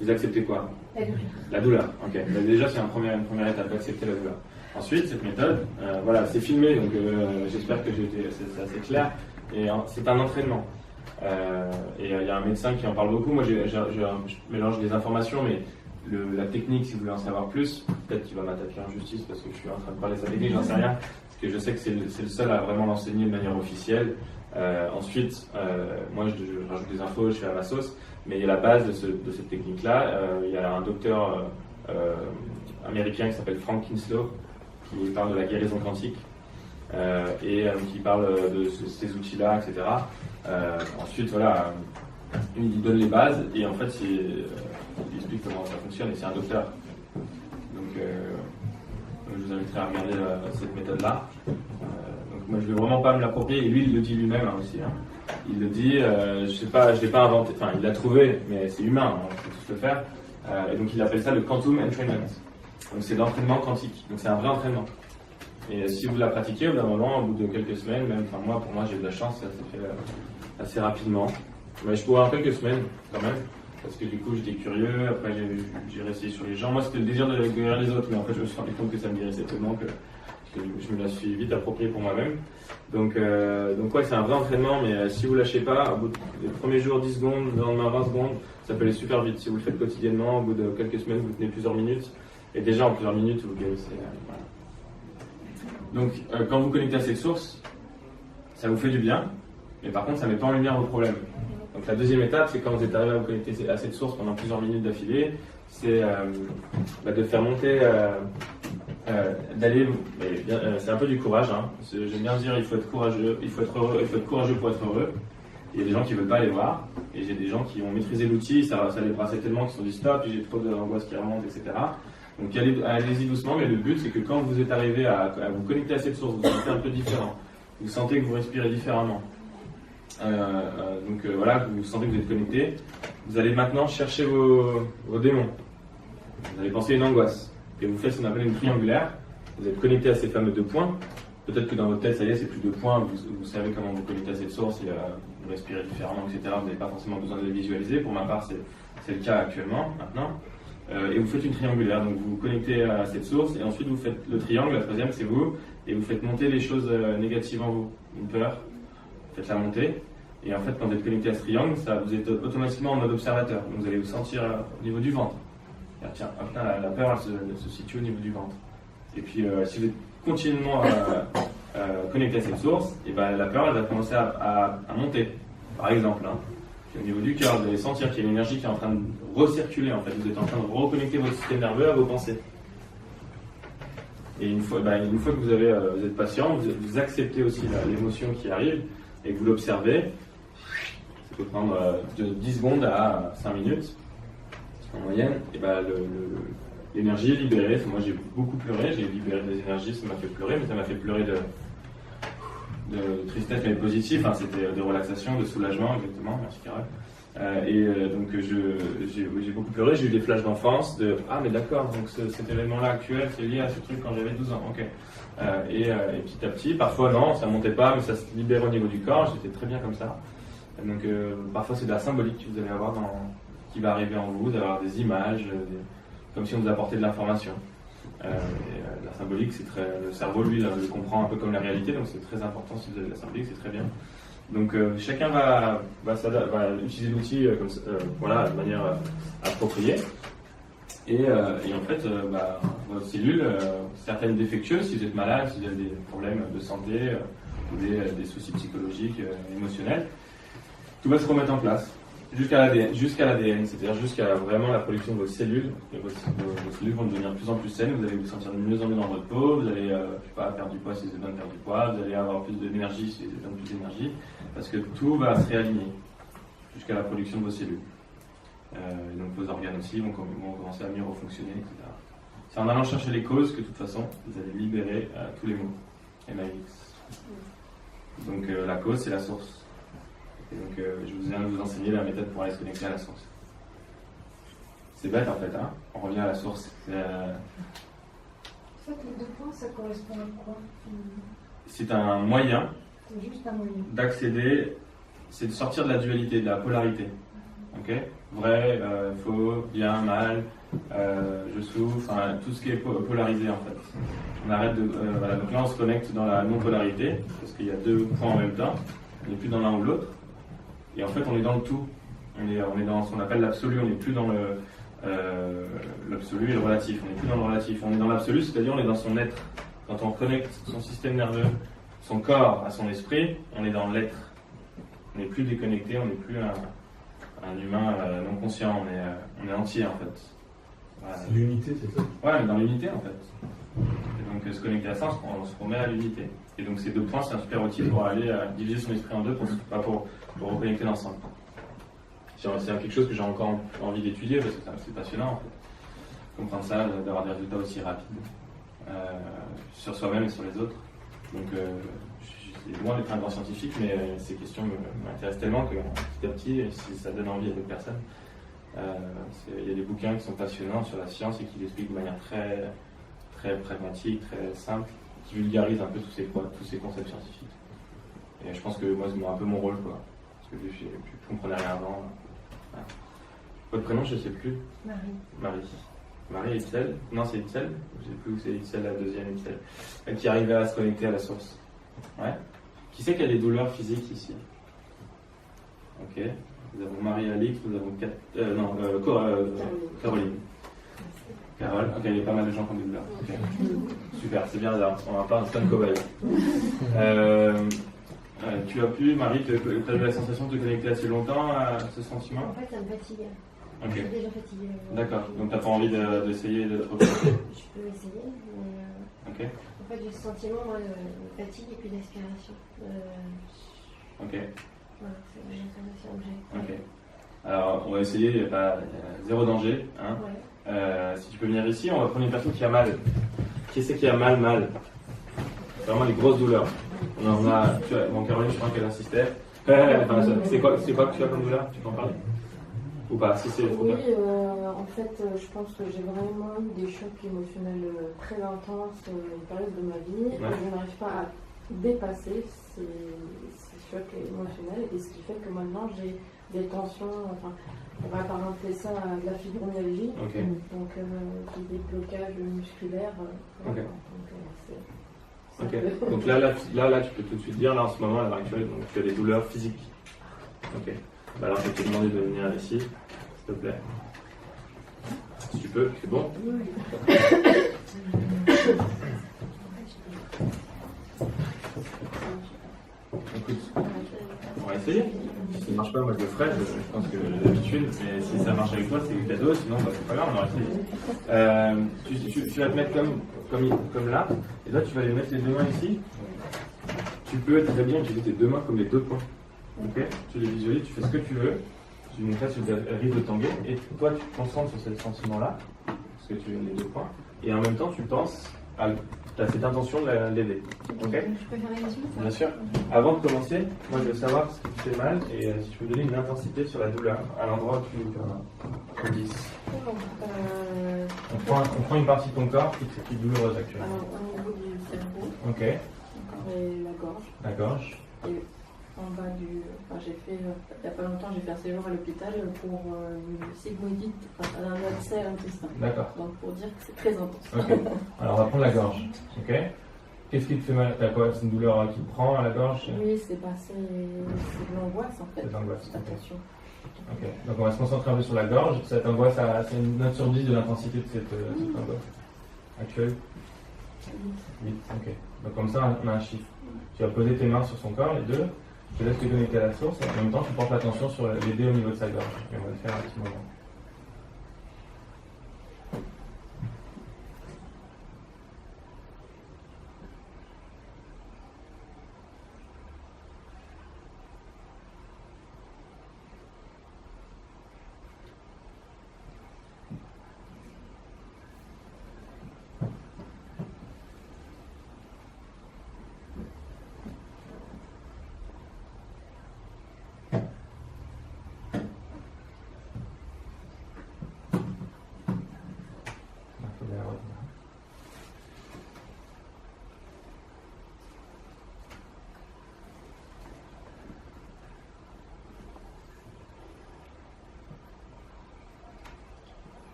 Vous acceptez quoi? La douleur. La douleur, ok. Mais déjà, c'est une première étape, d'accepter la douleur. Ensuite, cette méthode, voilà, c'est filmé, donc j'espère que c'est assez clair. Et c'est un entraînement. Et il y a un médecin qui en parle beaucoup. Moi, je mélange des informations, mais la technique, si vous voulez en savoir plus, peut-être qu'il va m'attaquer en justice parce que je suis en train de parler de sa technique, j'en sais rien. Parce que je sais que c'est le seul à vraiment l'enseigner de manière officielle. Ensuite, moi je rajoute des infos, je fais à ma sauce, mais il y a la base de cette technique-là. Il y a un docteur américain qui s'appelle Frank Kinslow qui parle de la guérison quantique et qui parle de ces outils-là, etc. Ensuite, voilà, il donne les bases et en fait, il explique comment ça fonctionne et c'est un docteur. Donc, je vous inviterai à regarder cette méthode-là. Donc, moi, je ne vais vraiment pas me l'approprier et lui, il le dit lui-même aussi. Hein. Il le dit, je sais pas, je l'ai pas inventé, enfin, il l'a trouvé, mais c'est humain, on peut tous le faire. Et donc, il appelle ça le quantum entrainment. Donc, c'est l'entraînement quantique. Donc, c'est un vrai entraînement. Et si vous la pratiquez, au bout d'un moment, au bout de quelques semaines, même, enfin, moi, pour moi, j'ai eu de la chance, ça s'est fait assez rapidement. Mais je pourrais en quelques semaines, quand même. Parce que du coup, j'étais curieux, après, j'ai réessayé sur les gens. Moi, c'était le désir de guérir les autres, mais en fait, je me suis rendu compte que ça me guérissait tellement que je me la suis vite appropriée pour moi-même. Donc ouais, c'est un vrai entraînement, mais si vous lâchez pas, au bout des premiers jours, 10 secondes, le lendemain 20 secondes, ça peut aller super vite. Si vous le faites quotidiennement, au bout de quelques semaines, vous tenez plusieurs minutes, et déjà en plusieurs minutes, vous guérissez. Voilà. Donc, quand vous connectez à cette source, ça vous fait du bien, mais par contre, ça ne met pas en lumière vos problèmes. Donc la deuxième étape, c'est quand vous êtes arrivé à vous connecter à cette source pendant plusieurs minutes d'affilée, c'est de faire monter, d'aller, c'est un peu du courage, hein. J'aime bien dire, il faut être courageux, il faut être heureux, il faut être courageux pour être heureux. Il y a des gens qui ne veulent pas aller voir, et j'ai des gens qui ont maîtrisé l'outil, ça les brassait tellement qu'ils se sont dit stop, j'ai trop d'angoisse qui remonte, etc. Donc allez-y doucement, mais le but c'est que quand vous êtes arrivé à vous connecter à cette source, vous vous sentez un peu différent, vous sentez que vous respirez différemment. Voilà, vous sentez que vous êtes connecté, vous allez maintenant chercher vos démons. Vous allez penser à une angoisse. Et vous faites ce qu'on appelle une triangulaire. Vous êtes connecté à ces fameux 2 points. Peut-être que dans votre tête, ça y est, c'est plus 2 points. Vous savez comment vous connectez à cette source et vous respirez différemment, etc. Vous n'avez pas forcément besoin de les visualiser. Pour ma part, c'est le cas actuellement, maintenant. Et vous faites une triangulaire. Donc vous vous connectez à cette source et ensuite vous faites le triangle. La troisième, c'est vous. Et vous faites monter les choses négatives en vous. Une peur, faites la monter. Et en fait, quand vous êtes connecté à ce triangle, vous êtes automatiquement en mode observateur. Donc vous allez vous sentir au niveau du ventre. Tiens, la peur, elle se situe au niveau du ventre. Et puis, si vous êtes continuellement connecté à cette source, et ben, la peur, elle va commencer à monter. Par exemple, hein. Au niveau du cœur, vous allez sentir qu'il y a une énergie qui est en train de recirculer. En fait, vous êtes en train de reconnecter votre système nerveux à vos pensées. Et une fois que vous êtes patient, vous acceptez aussi l'émotion qui arrive et que vous l'observez. Ça peut prendre de 10 secondes à 5 minutes. En moyenne, et l'énergie est libérée. Moi, j'ai beaucoup pleuré, j'ai libéré des énergies, ça m'a fait pleurer, mais ça m'a fait pleurer de tristesse, mais positive. Enfin, c'était de relaxation, de soulagement, exactement. Merci, Carole. Donc, j'ai beaucoup pleuré, j'ai eu des flashs d'enfance, ah, mais d'accord, donc cet événement-là actuel, c'est lié à ce truc quand j'avais 12 ans. Ok. Et petit à petit, parfois, non, ça montait pas, mais ça se libère au niveau du corps, j'étais très bien comme ça. Donc, parfois, c'est de la symbolique que vous allez avoir qui va arriver en vous, d'avoir des images, comme si on vous apportait de l'information. La symbolique, le cerveau, lui, le comprend un peu comme la réalité, donc c'est très important si vous avez de la symbolique, c'est très bien. Donc chacun va utiliser l'outil de manière appropriée. Et en fait, vos cellules, certaines défectueuses, si vous êtes malade, si vous avez des problèmes de santé, ou des soucis psychologiques, émotionnels, tout va se remettre en place. Jusqu'à l'ADN, c'est-à-dire jusqu'à vraiment la production de vos cellules. Et vos cellules vont devenir de plus en plus saines, vous allez vous sentir de mieux en mieux dans votre peau, vous allez perdre du poids si vous avez besoin de perdre du poids, vous allez avoir plus d'énergie si vous avez besoin de plus d'énergie, parce que tout va se réaligner jusqu'à la production de vos cellules. Et donc vos organes aussi vont commencer à mieux refonctionner, etc. C'est en allant chercher les causes que de toute façon vous allez libérer tous les maux. MAX. Donc la cause, c'est la source. Et donc, je vous viens de vous enseigner la méthode pour aller se connecter à la source. C'est bête en fait, hein. On revient à la source. En fait, les 2 points, ça correspond à quoi? C'est un moyen, C'est juste un moyen d'accéder, c'est de sortir de la dualité, de la polarité. Ok? Vrai, faux, bien, mal, je souffre, tout ce qui est polarisé en fait. On arrête donc là on se connecte dans la non-polarité, parce qu'il y a 2 points en même temps, on n'est plus dans l'un ou l'autre. Et en fait, on est dans le tout. On est dans ce qu'on appelle l'absolu. On n'est plus dans l'absolu et le relatif. On n'est plus dans le relatif. On est dans l'absolu, c'est-à-dire on est dans son être. Quand on connecte son système nerveux, son corps à son esprit, on est dans l'être. On n'est plus déconnecté, on n'est plus un humain non conscient, on est entier en fait. Voilà. C'est l'unité, c'est ça? Ouais, on est dans l'unité en fait. Et donc se connecter à ça, on se remet à l'unité. Et donc ces 2 points, c'est un super outil pour aller diviser son esprit en 2 pour reconnecter l'ensemble. C'est quelque chose que j'ai encore envie d'étudier parce que c'est passionnant en fait. Comprendre ça, d'avoir des résultats aussi rapides sur soi-même et sur les autres. Donc c'est loin d'être un grand scientifique, mais ces questions m'intéressent tellement que petit à petit, si ça donne envie à d'autres personnes, il y a des bouquins qui sont passionnants sur la science et qui l'expliquent de manière très, très pragmatique, très simple, qui vulgarisent un peu tous ces concepts scientifiques. Et je pense que moi, c'est un peu mon rôle, quoi. Parce que je ne comprenais rien avant. Voilà. Votre prénom, je ne sais plus. Marie. Marie Itzel. Non, c'est Itzel. Je ne sais plus où c'est Itzel, la deuxième Itzel. Elle qui arrivait à se connecter à la source. Ouais. Qui sait qu'il y a des douleurs physiques ici? Ok. Nous avons Marie-Alix, nous avons Caroline. Carole, ok, il y a pas mal de gens qui ont des douleurs. Okay. Super, c'est bien là, on va pas un stun cobaye. Tu as pu, Marie, tu as eu la sensation de te connecter assez longtemps à ce sentiment? En fait, ça me fatigue. Ok. Je suis déjà fatiguée. D'accord, donc tu n'as pas envie d'essayer de te reposer? Je peux essayer, mais Ok. en fait, j'ai ce sentiment de fatigue et puis d'aspiration. Ok. Voilà, c'est la sensation que j'ai. Ok. Alors, on va essayer, il y a zéro danger. Hein. Ouais. Si tu peux venir ici, on va prendre une personne qui a mal. Qui c'est qui a mal? Vraiment les grosses douleurs. On en a. Bon, Caroline, je crois qu'elle insistait. C'est quoi que tu as comme douleur? Tu peux en parler? Ou pas? Si c'est trop Oui, tard. en fait, je pense que j'ai vraiment eu des chocs émotionnels très intenses une période de ma vie et je n'arrive pas à dépasser ces chocs émotionnels, et ce qui fait que maintenant j'ai des tensions, enfin, on va apparenter ça à de la fibromyalgie, donc des blocages musculaires. Donc là, tu peux tout de suite dire, là en ce moment, à l'heure actuelle, donc, tu as des douleurs physiques. Ok. Bah alors je vais te demander de venir ici, s'il te plaît. Si tu peux, c'est bon. Écoute, on va essayer. Si ça ne marche pas, moi je le ferai, je pense que j'ai l'habitude, mais si ça marche avec toi, c'est du cadeau, sinon bah, c'est pas grave, on aura essayé. Tu vas te mettre comme là, et là tu vas les mettre les 2 mains ici. Tu peux très bien utiliser tes 2 mains comme les 2 points. Ok, tu les visualises, tu fais ce que tu veux, tu me fais sur le risque de tanguer, et toi tu te concentres sur ce sentiment-là, parce que tu as les 2 points, et en même temps tu penses à cette intention de l'aider. Ok. Je peux faire la vision? Bien sûr. Avant de commencer, moi je veux savoir ce qui te fait mal, et si tu peux donner une intensité sur la douleur, à l'endroit où tu 10. On prend une partie de ton corps qui est douloureuse actuellement. Alors, au niveau du cerveau, Ok. et la gorge. Et en bas j'ai fait, il n'y a pas longtemps, j'ai fait un séjour à l'hôpital pour une sigmoïdite, un accès à l'intestin. D'accord. Donc pour dire que c'est très intense. Ok. Alors on va prendre la gorge. Ok. Qu'est-ce qui te fait mal? T'as quoi? C'est une douleur qui te prend à la gorge? Oui, c'est de l'angoisse en fait. C'est de l'angoisse. Attention. Ok. Donc on va se concentrer un peu sur la gorge. Cette angoisse, c'est une note sur 10 de l'intensité de cette angoisse actuelle? 8. Ok. Donc comme ça, on a un chiffre. Tu vas poser tes mains sur son corps, les 2. Je te laisse te connecter à la source et en même temps tu portes l'attention sur l'aider au niveau de sa gorge. Et on va le faire à un petit moment.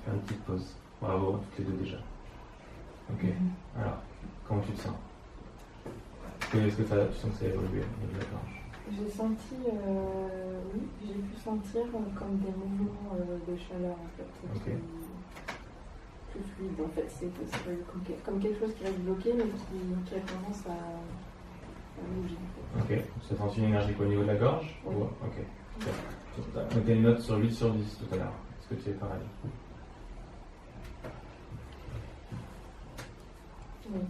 Faire une petite pause. Bravo, toutes les 2 déjà. Ok. Alors, comment tu te sens? Est-ce que tu sens que ça a évolué au niveau de la gorge? J'ai senti, oui, j'ai pu sentir comme des mouvements de chaleur en fait. Ok. Plus fluide en fait. C'est comme quelque chose qui reste bloqué mais qui a tendance Ok. Tu as senti une énergie au niveau de la gorge? Oui. Ok. Tu as noté une note sur 8 sur 10 tout à l'heure. Est-ce que tu es pareil? Oui.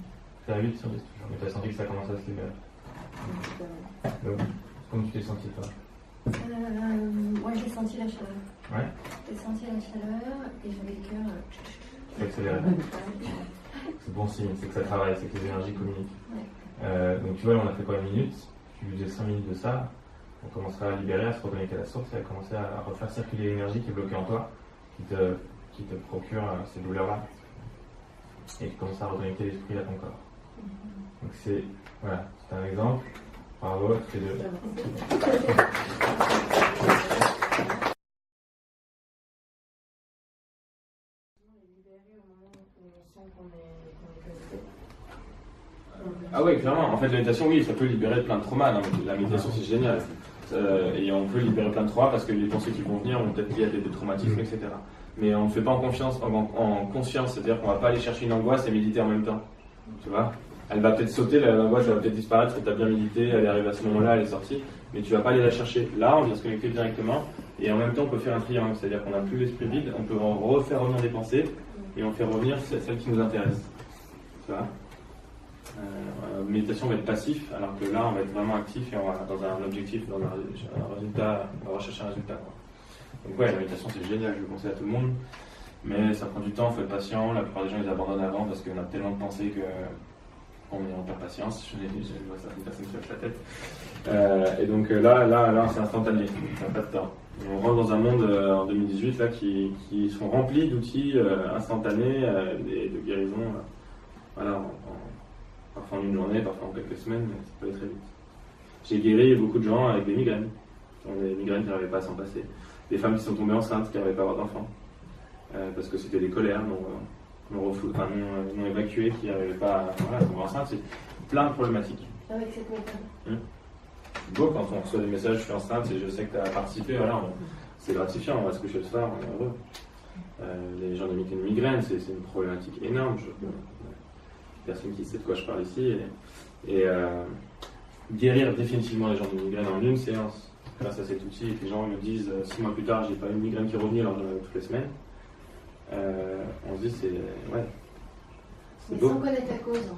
Tu as 8 sur 10 toujours. Mais tu as senti que ça commence à se libérer. Donc, comment tu t'es senti toi? Moi j'ai senti la chaleur. Ouais. J'ai senti la chaleur et j'avais le cœur. C'est accéléré. C'est bon signe, c'est que ça travaille, c'est que les énergies communiquent. Ouais. Donc tu vois, là, on a fait quoi, une minute? Tu faisais 5 minutes de ça, on commencera à libérer, à se reconnecter à la source et à commencer à refaire circuler l'énergie qui est bloquée en toi, qui te procure ces douleurs-là. Et tu commences à reconnecter l'esprit à ton corps. Donc c'est un exemple. Bravo, tous les deux. Ah ouais, clairement. En fait, la méditation, oui, ça peut libérer plein de traumas. Non, la méditation, c'est génial. Et on peut libérer plein de traumas parce que les pensées qui vont venir vont peut-être liées à des traumatismes, etc. Mais on ne fait pas en conscience, c'est-à-dire qu'on ne va pas aller chercher une angoisse et méditer en même temps. Tu vois? Elle va peut-être sauter, l'angoisse va peut-être disparaître, tu as bien médité, elle est arrivée à ce moment-là, elle est sortie, mais tu ne vas pas aller la chercher. Là, on vient se connecter directement et en même temps, on peut faire un triangle, c'est-à-dire qu'on n'a plus l'esprit vide, on peut refaire revenir des pensées et on fait revenir celles qui nous intéressent. Tu vois? Méditation va être passif, alors que là on va être vraiment actif et on va dans un objectif, dans un résultat, on va rechercher un résultat, quoi. Donc ouais, la méditation c'est génial, je le conseille à tout le monde, mais ça prend du temps, il faut être patient, la plupart des gens ils abandonnent avant parce qu'on a tellement de pensées qu'on en perd patience, je vois certaines personnes qui hochent la tête. Et donc là c'est instantané, ça n'a pas de temps. Et on rentre dans un monde en 2018 là, qui sont remplis d'outils instantanés, de guérison, voilà, parfois en une journée, parfois en quelques semaines, mais ça peut aller très vite. J'ai guéri beaucoup de gens avec des migraines, des migraines qui n'arrivaient pas à s'en passer. Des femmes qui sont tombées enceintes, qui n'arrivaient pas à avoir d'enfants, parce que c'était des colères non évacuées, qui n'arrivaient pas à tomber enceintes. C'est plein de problématiques. Avec cette méthode. C'est beau quand on reçoit des messages, je suis enceinte et je sais que tu as participé, voilà, c'est gratifiant, on va se coucher le soir, on est heureux. Les gens qui ont une migraine, c'est une problématique énorme. Personne qui sait de quoi je parle ici. Et guérir définitivement les gens de migraine en une séance grâce à cet outil, et que les gens me disent 6 mois plus tard, j'ai pas une migraine qui est revenue alors que j'en avais toutes les semaines. On se dit, c'est beau. Sans connaître la cause.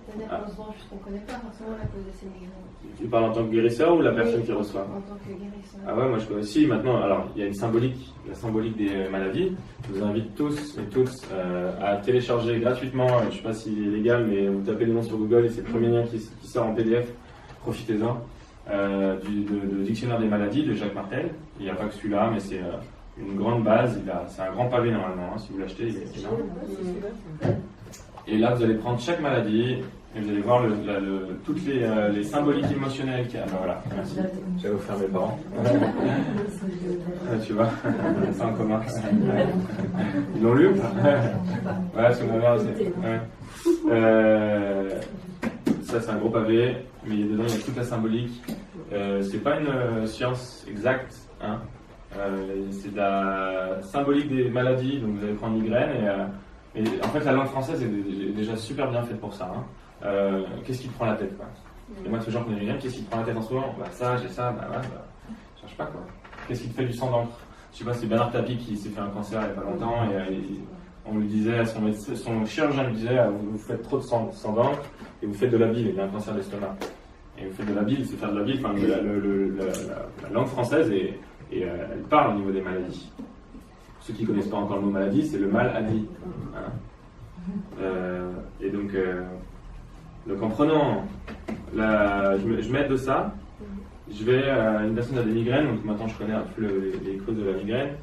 C'est-à-dire qu'on se vend juste qu'on ne connaît pas forcément la cause de ces migraines. Tu parles en tant que guérisseur ou la personne qui reçoit? En tant que guérisseur. Ah ouais, moi je connais aussi. Maintenant, alors il y a une symbolique, la symbolique des maladies. Je vous invite tous et toutes à télécharger gratuitement, je ne sais pas s'il est légal, mais vous tapez le nom sur Google et c'est le premier lien qui sort en PDF, profitez-en, du dictionnaire des maladies de Jacques Martel. Il n'y a pas que celui-là, mais c'est une grande base, c'est un grand pavé normalement, hein, si vous l'achetez, il est énorme. Et là, vous allez prendre chaque maladie et vous allez voir toutes les symboliques émotionnelles qu'il y a. Ben voilà, merci. J'avais offert mes parents. Tu vois, c'est en commun. Ils l'ont lu ou pas? Ouais, c'est ma mère aussi. Ouais. Ça, c'est un gros pavé, mais dedans, il y a toute la symbolique. C'est pas une science exacte, hein. C'est de la symbolique des maladies, donc vous allez prendre migraine et en fait la langue française est déjà super bien faite pour ça, hein. Qu'est-ce qui te prend la tête, quoi? Et moi, ce genre qui me dit, qu'est-ce qui te prend la tête en ce moment? Bah ça, j'ai ça, bah ouais, cherche pas, quoi. Qu'est-ce qui te fait du sang d'encre? Je sais pas, c'est Bernard Tapie qui s'est fait un cancer il y a pas longtemps et on lui disait, son chirurgien lui disait, vous faites trop de sang d'encre et vous faites de la bile, il y a un cancer de l'estomac. Et vous faites de la bile, c'est faire de la bile, enfin la langue française elle parle au niveau des maladies. Ceux qui ne connaissent pas encore le mot maladie, c'est le mal à dit. Hein. Et donc en prenant, je m'aide de ça, je vais, une personne a des migraines, donc maintenant je connais un peu les causes de la migraine,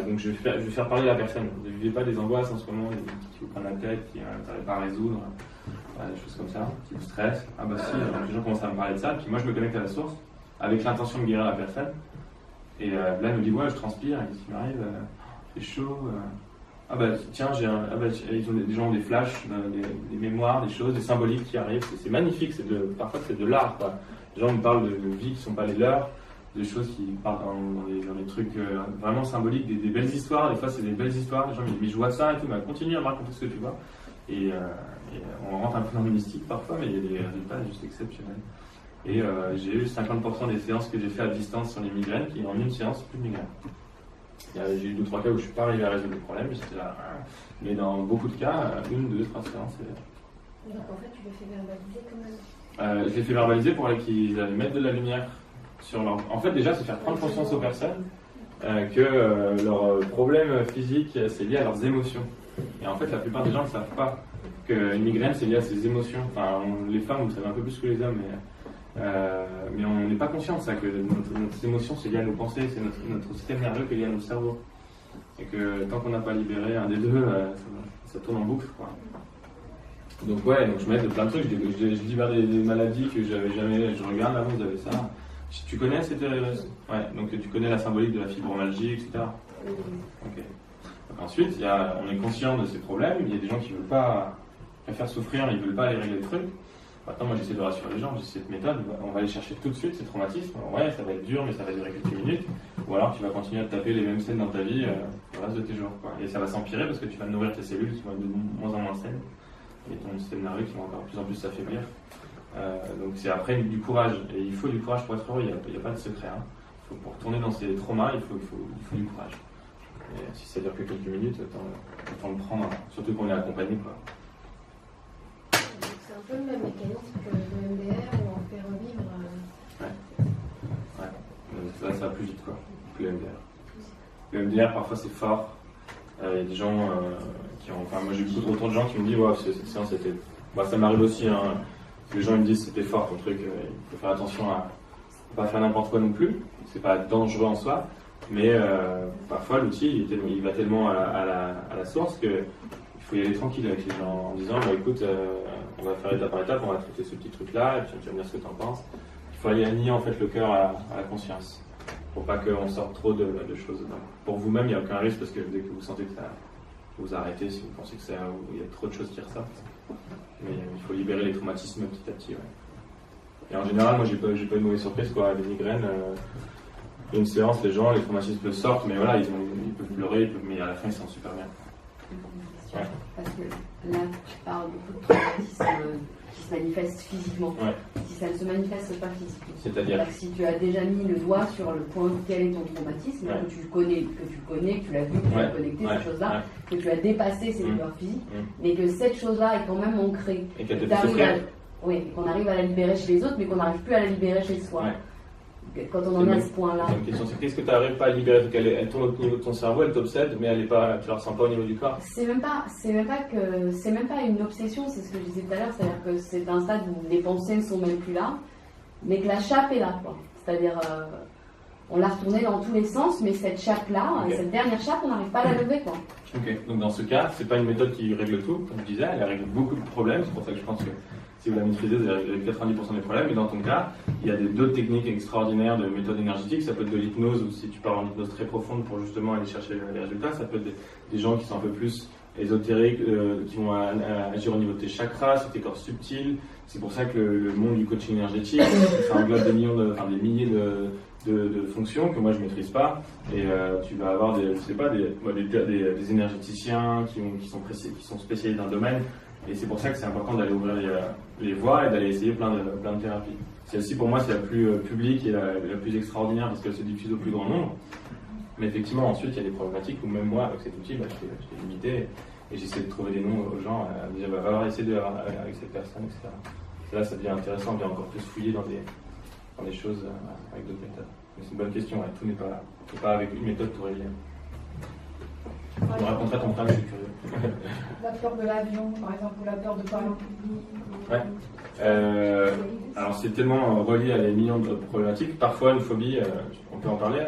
donc je vais faire parler la personne. Ne vivez pas des angoisses en ce moment, qui vous prennent la tête, qui n'arrivent pas à résoudre, des choses comme ça, qui vous stressent. Ah bah si, les gens commencent à me parler de ça, puis moi je me connecte à la source, avec l'intention de guérir la personne. Et là, elle me dit, ouais, je transpire, qu'est-ce qui m'arrive? C'est chaud. Ah bah tiens, les gens ont des flashs, des mémoires, des choses, des symboliques qui arrivent. C'est magnifique, parfois c'est de l'art, quoi. Les gens me parlent de vies qui ne sont pas les leurs, des choses qui partent dans des trucs vraiment symboliques, des belles histoires. Des fois, c'est des belles histoires. Les gens me disent, mais je vois ça et tout, mais continue à me raconter ce que tu vois. Et Et on rentre un peu dans le mystique parfois, mais il y a des résultats juste exceptionnels. Et j'ai eu 50% des séances que j'ai fait à distance sur les migraines qui en une séance plus de migraines. J'ai eu 2-3 cas où je ne suis pas arrivé à résoudre le problème, j'étais là. Mais dans beaucoup de cas, 1, 2, 3 séances. Donc en fait, tu le fais verbaliser quand même. Je l'ai fait verbaliser pour qu'ils allaient mettre de la lumière sur leur. En fait, déjà, c'est faire prendre conscience aux personnes que leur problème physique, c'est lié à leurs émotions. Et en fait, la plupart des gens ne savent pas qu'une migraine, c'est lié à ses émotions. Enfin, les femmes, vous savez un peu plus que les hommes, mais on n'est pas conscient de ça, que notre émotion, c'est lié à nos pensées, c'est notre système nerveux qui est lié à notre cerveau. Et que tant qu'on n'a pas libéré un des deux, ça tourne en boucle, quoi. Donc ouais, donc je m'aide de plein de trucs, je libère des maladies que j'avais jamais, je regarde, là vous avez ça. Tu connais cette... Ouais, donc tu connais la symbolique de la fibromyalgie, etc. Ok. Donc ensuite, on est conscient de ces problèmes, il y a des gens qui veulent pas préfèrent souffrir, ils veulent pas aller régler le truc. Maintenant, moi j'essaie de rassurer les gens, j'ai cette méthode, on va aller chercher tout de suite ces traumatismes. Ouais, ça va être dur, mais ça va durer quelques minutes. Ou alors tu vas continuer à te taper les mêmes scènes dans ta vie le reste de tes jours, quoi. Et ça va s'empirer parce que tu vas nourrir tes cellules qui vont être de moins en moins saines. Et ton système nerveux qui va encore de plus en plus s'affaiblir. Donc c'est après du courage. Et il faut du courage pour être heureux, il n'y a pas de secret. Hein. Pour retourner dans ces traumas, il faut du courage. Et si ça dure que quelques minutes, autant le prendre, hein. Surtout qu'on est accompagné, quoi. C'est un peu le même mécanisme que le MDR où on fait revivre. Ouais. Là, ça va plus vite, quoi, que le MDR. Le MDR, parfois, c'est fort. Il y a des gens qui ont. Enfin, moi, j'ai eu beaucoup de retours de gens qui me disent ouais, cette séance était. Bah, ça m'arrive aussi. Hein. Les gens ils me disent c'était fort ton truc. Il faut faire attention à pas faire n'importe quoi non plus. C'est pas dangereux en soi. Mais parfois, l'outil, il va tellement à la source qu'il faut y aller tranquille avec les gens en disant bah, écoute, on va faire étape par étape, on va traiter ce petit truc-là, et puis tu vas me dire ce que tu en penses. Il faut aller aligner en fait, le cœur à la conscience, pour pas qu'on sorte trop de choses. Donc, pour vous-même, il n'y a aucun risque, parce que dès que vous sentez que ça vous arrêtez, si vous pensez que il y a trop de choses qui ressortent. Mais il faut libérer les traumatismes petit à petit. Ouais. Et en général, moi, j'ai pas eu de mauvaise surprise, quoi. Les migraines, une séance, les traumatismes sortent, mais voilà, ils peuvent pleurer, mais à la fin, ils sont super bien. Ouais. Parce que là, tu parles beaucoup de traumatismes qui se manifestent physiquement. Ouais. Si ça ne se manifeste pas physiquement. C'est-à-dire si tu as déjà mis le doigt sur le point quel est ton traumatisme, ouais. que tu connais, que tu l'as vu, que tu as connecté ces choses-là, que tu as dépassé ces douleurs physiques, mais que cette chose-là est quand même ancrée. Et qu'elle te fait souffrir. Oui, qu'on arrive à la libérer chez les autres, mais qu'on n'arrive plus à la libérer chez soi. Ouais. Quand on en est à ce point-là. Une question, c'est qu'est-ce que tu n'arrives pas à libérer? Elle tourne au niveau de ton cerveau, elle t'obsède, mais tu ne la ressens pas au niveau du corps. C'est même pas une obsession, c'est ce que je disais tout à l'heure, c'est-à-dire que c'est un stade où les pensées ne sont même plus là, mais que la chape est là, quoi. C'est-à-dire, on l'a retournée dans tous les sens, mais cette chape-là, cette dernière chape, on n'arrive pas à la lever, quoi. Ok, donc dans ce cas, c'est pas une méthode qui règle tout, comme je disais, elle règle beaucoup de problèmes, c'est pour ça que je pense que si vous la maîtrisez, vous allez régler 90% des problèmes. Mais dans ton cas, il y a d'autres techniques extraordinaires de méthodes énergétiques. Ça peut être de l'hypnose, ou si tu pars en hypnose très profonde pour justement aller chercher les résultats. Ça peut être des gens qui sont un peu plus ésotériques, qui vont agir au niveau de tes chakras, sur tes corps subtils. C'est pour ça que le monde du coaching énergétique, ça englobe des milliers de fonctions que moi je maîtrise pas. Et tu vas avoir des énergéticiens qui sont spécialisés dans le domaine. Et c'est pour ça que c'est important d'aller ouvrir les voies et d'aller essayer plein de thérapies. Celle-ci, pour moi, c'est la plus publique et la plus extraordinaire parce qu'elle se diffuse au plus grand nombre. Mais effectivement, ensuite, il y a des problématiques où même moi, avec cet outil, je t'ai limité et j'essaie de trouver des noms aux gens, à dire, va falloir essayer avec cette personne, etc. Et là, ça devient intéressant, on vient encore plus fouiller dans des choses avec d'autres méthodes. Mais c'est une bonne question, tout n'est pas avec une méthode tout régler. Tu me raconteras ton problème, je suis curieux. La peur de l'avion, par exemple, ou la peur de parler en public. Ouais. Alors c'est tellement relié à des millions de problématiques. Parfois une phobie, on peut en parler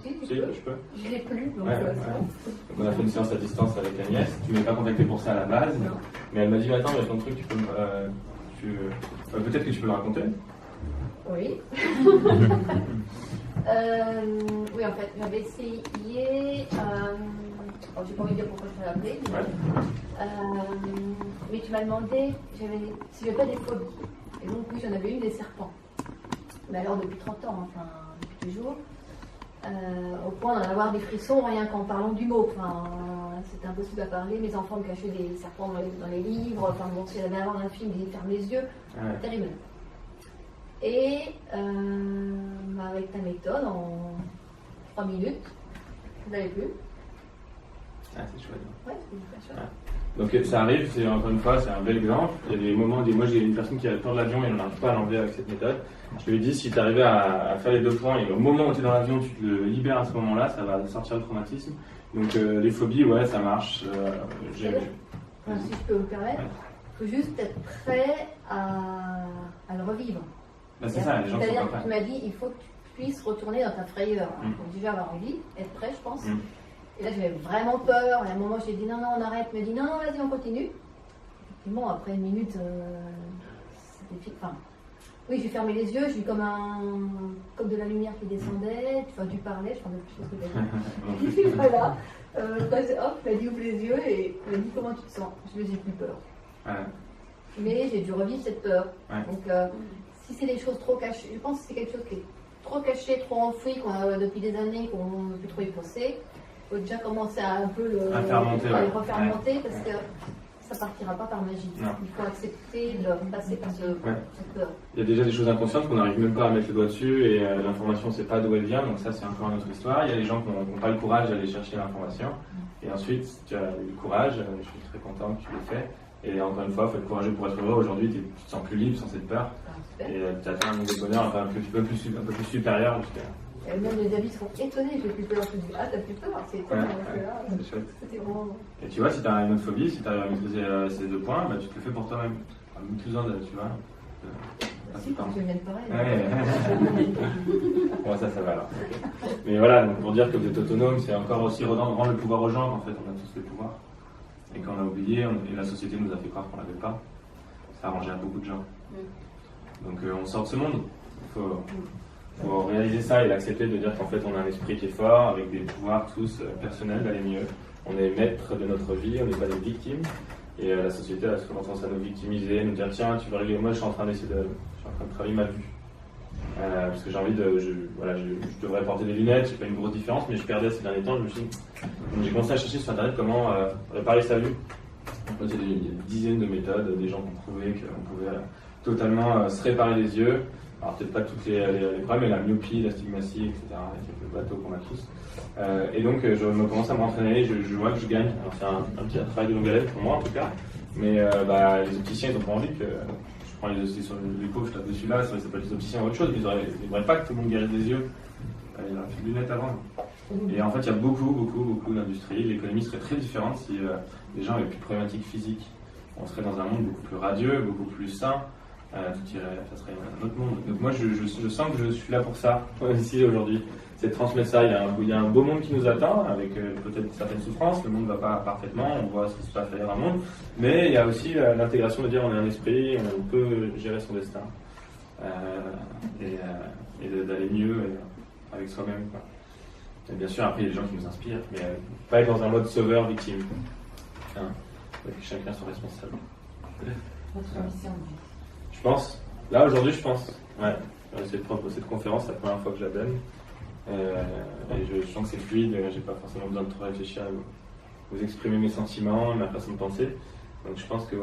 Si, je peux. Je l'ai plus, donc ouais. On a fait une séance à distance avec Agnès. Tu ne m'as pas contacté pour ça à la base, mais elle m'a dit attends, il y a ton truc, peut-être que tu peux le raconter. Oui. Oui, en fait, j'avais essayé. J'ai pas envie de dire pourquoi je t'ai appelé. Mais tu m'as demandé si j'avais pas des phobies. Et donc, oui, j'en avais une des serpents. Mais alors, depuis 30 ans, enfin, depuis toujours. au point d'en avoir des frissons rien qu'en parlant du mot. Enfin, c'était impossible à parler. Mes enfants me cachaient des serpents dans les livres. Enfin, bon, si j'avais à voir un film, ils ferment les yeux. Terrible. Et avec ta méthode, en 3 minutes, vous n'avez plus. Ah, c'est chouette. Ouais, c'est chouette. Donc ça arrive, c'est encore une fois, c'est un bel exemple. Il y a des moments, moi j'ai une personne qui a peur de l'avion et on n'arrive pas à l'enlever avec cette méthode. Je lui ai dit, si tu arrivais à faire les 2 points et au moment où tu es dans l'avion, tu te le libères à ce moment-là, ça va sortir le traumatisme. Donc les phobies, ouais, ça marche. Si je peux vous permettre, il faut juste être prêt à le revivre. Bah, c'est ça, les gens sont pas prêts. Tu m'as dit, il faut que tu puisses retourner dans ta frayeur. Il faut déjà avoir envie, être prêt, je pense. Et là, j'avais vraiment peur. Et à un moment, j'ai dit non, on arrête. Il m'a dit non, vas-y, on continue. Effectivement, après 1 minute, c'était enfin, oui, j'ai fermé les yeux. J'ai eu comme de la lumière qui descendait. Tu parlais, je parlais plus ce que tu as dit. Voilà. Hop, il m'a dit ouvre les yeux et il m'a dit comment tu te sens. Je me dis plus peur. Mais j'ai dû revivre cette peur. Donc, si c'est des choses trop cachées, je pense que c'est quelque chose qui est trop caché, trop enfoui, qu'on a depuis des années, qu'on ne peut plus trop y penser. Il faut déjà commencer à un peu le refaire monter parce que ça partira pas par magie. Non. Il faut accepter de passer par cette peur. Il y a déjà des choses inconscientes qu'on n'arrive même pas à mettre le doigt dessus et l'information on ne sait pas d'où elle vient, donc ça c'est encore une autre histoire. Il y a des gens qui n'ont pas le courage d'aller chercher l'information et ensuite tu as eu le courage, je suis très content que tu l'aies fait. Et encore une fois, il faut être courageux pour être heureux. Aujourd'hui, tu te sens plus libre sans cette peur. Et tu atteins un niveau de bonheur un peu plus supérieur. Et même les amis sont étonnés, j'ai plus peur. Je me dis, ah, t'as plus peur, c'est étonnant. C'est chouette. Vraiment... Et tu vois, si tu as une autre phobie, si tu arrives à maîtriser ces 2 points, bah, tu te le fais pour toi-même. Même plus besoin de, tu vois. Si, quand je viens de pareil. Bon, ça va alors. Mais voilà, donc pour dire que vous êtes autonome, c'est encore aussi rendre le pouvoir aux gens. En fait, on a tous le pouvoir. Et quand on a oublié, et la société nous a fait croire qu'on l'avait pas, ça a arrangé à beaucoup de gens. Donc on sort de ce monde. Il faut réaliser ça et l'accepter, de dire qu'en fait on a un esprit qui est fort, avec des pouvoirs tous personnels d'aller mieux. On est maître de notre vie, on n'est pas des victimes. Et la société a souvent tendance à nous victimiser, nous dire tiens, tu vas régler, moi je suis en train de travailler ma vue. Parce que j'ai envie je devrais porter des lunettes, c'est pas une grosse différence, mais je perdais ces derniers temps, j'ai commencé à chercher sur internet comment réparer sa vue. En fait, il y a des dizaines de méthodes, des gens qui ont prouvé qu'on pouvait totalement se réparer les yeux. Alors peut-être pas toutes les problèmes, mais la myopie, l'astigmatie, etc. avec le bateau qu'on a tous. Et donc je me commence à m'entraîner, je vois que je gagne. Alors c'est un petit travail de longue haleine pour moi en tout cas, mais les opticiens ils n'ont pas envie que je prends les pauvres, je tape dessus là, ça s'appelle les opticiens ou autre chose, mais ils n'aimeraient pas que tout le monde guérisse des yeux. Il aurait fait des lunettes avant. Et en fait il y a beaucoup d'industries, l'économie serait très différente si les gens avaient plus de problématiques physiques. On serait dans un monde beaucoup plus radieux, beaucoup plus sain. Ça serait un autre monde. Donc moi je sens que je suis là pour ça, ici aujourd'hui. C'est de transmettre ça. Il y a un beau monde qui nous attend, avec peut-être certaines souffrances. Le monde ne va pas parfaitement, on voit ce qui se passe ailleurs dans le monde. Mais il y a aussi l'intégration de dire on est un esprit, on peut gérer son destin. Et d'aller mieux avec soi-même. Et bien sûr, après il y a des gens qui nous inspirent, mais pas être dans un mode sauveur-victime. Que chacun soit responsable. Votre mission. Je pense. Là, aujourd'hui, je pense. Ouais. Cette conférence, c'est la première fois que je la donne. Et je sens que c'est fluide. J'ai pas forcément besoin de trop réfléchir à vous exprimer mes sentiments, ma façon de penser. Donc, je pense que,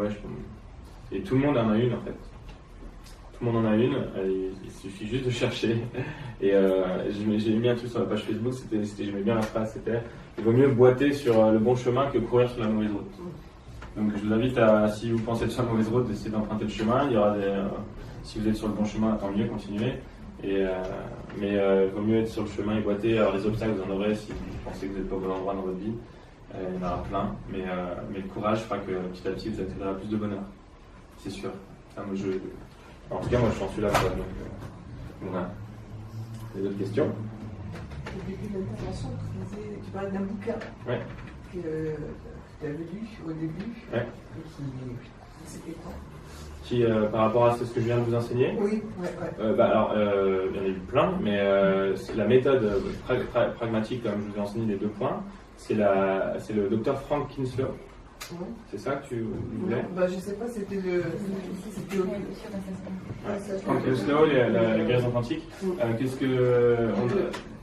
Et tout le monde en a une, en fait. Tout le monde en a une. Il suffit juste de chercher. Et j'ai mis un truc sur la page Facebook. J'aimais bien la phrase. C'était il vaut mieux boiter sur le bon chemin que courir sur la mauvaise route. Donc je vous invite à, si vous pensez être sur la mauvaise route, d'essayer d'emprunter le chemin. Il y aura si vous êtes sur le bon chemin, tant mieux, continuez. Mais il vaut mieux être sur le chemin et boiter. Alors les obstacles, vous en aurez si vous pensez que vous n'êtes pas au bon endroit dans votre vie. Il y en aura plein. Mais le courage fera que petit à petit, vous atteindrez plus de bonheur. C'est sûr. En tout cas, moi je suis là. Donc, voilà. Des autres questions? Au début de l'intervention, tu parlais d'un bouquin. Ouais. Que tu avais lu au début. Ouais. Et c'était quoi? Par rapport à ce que je viens de vous enseigner? Oui, alors, il y en a eu plein, mais c'est la méthode pragmatique, comme je vous ai enseigné les 2 points, c'est le docteur Frank Kinsler Ouais. C'est ça que tu voulais? Bah, je sais pas, c'était le. C'était au. Frank Oslo, la guérison quantique. Qu'est-ce que.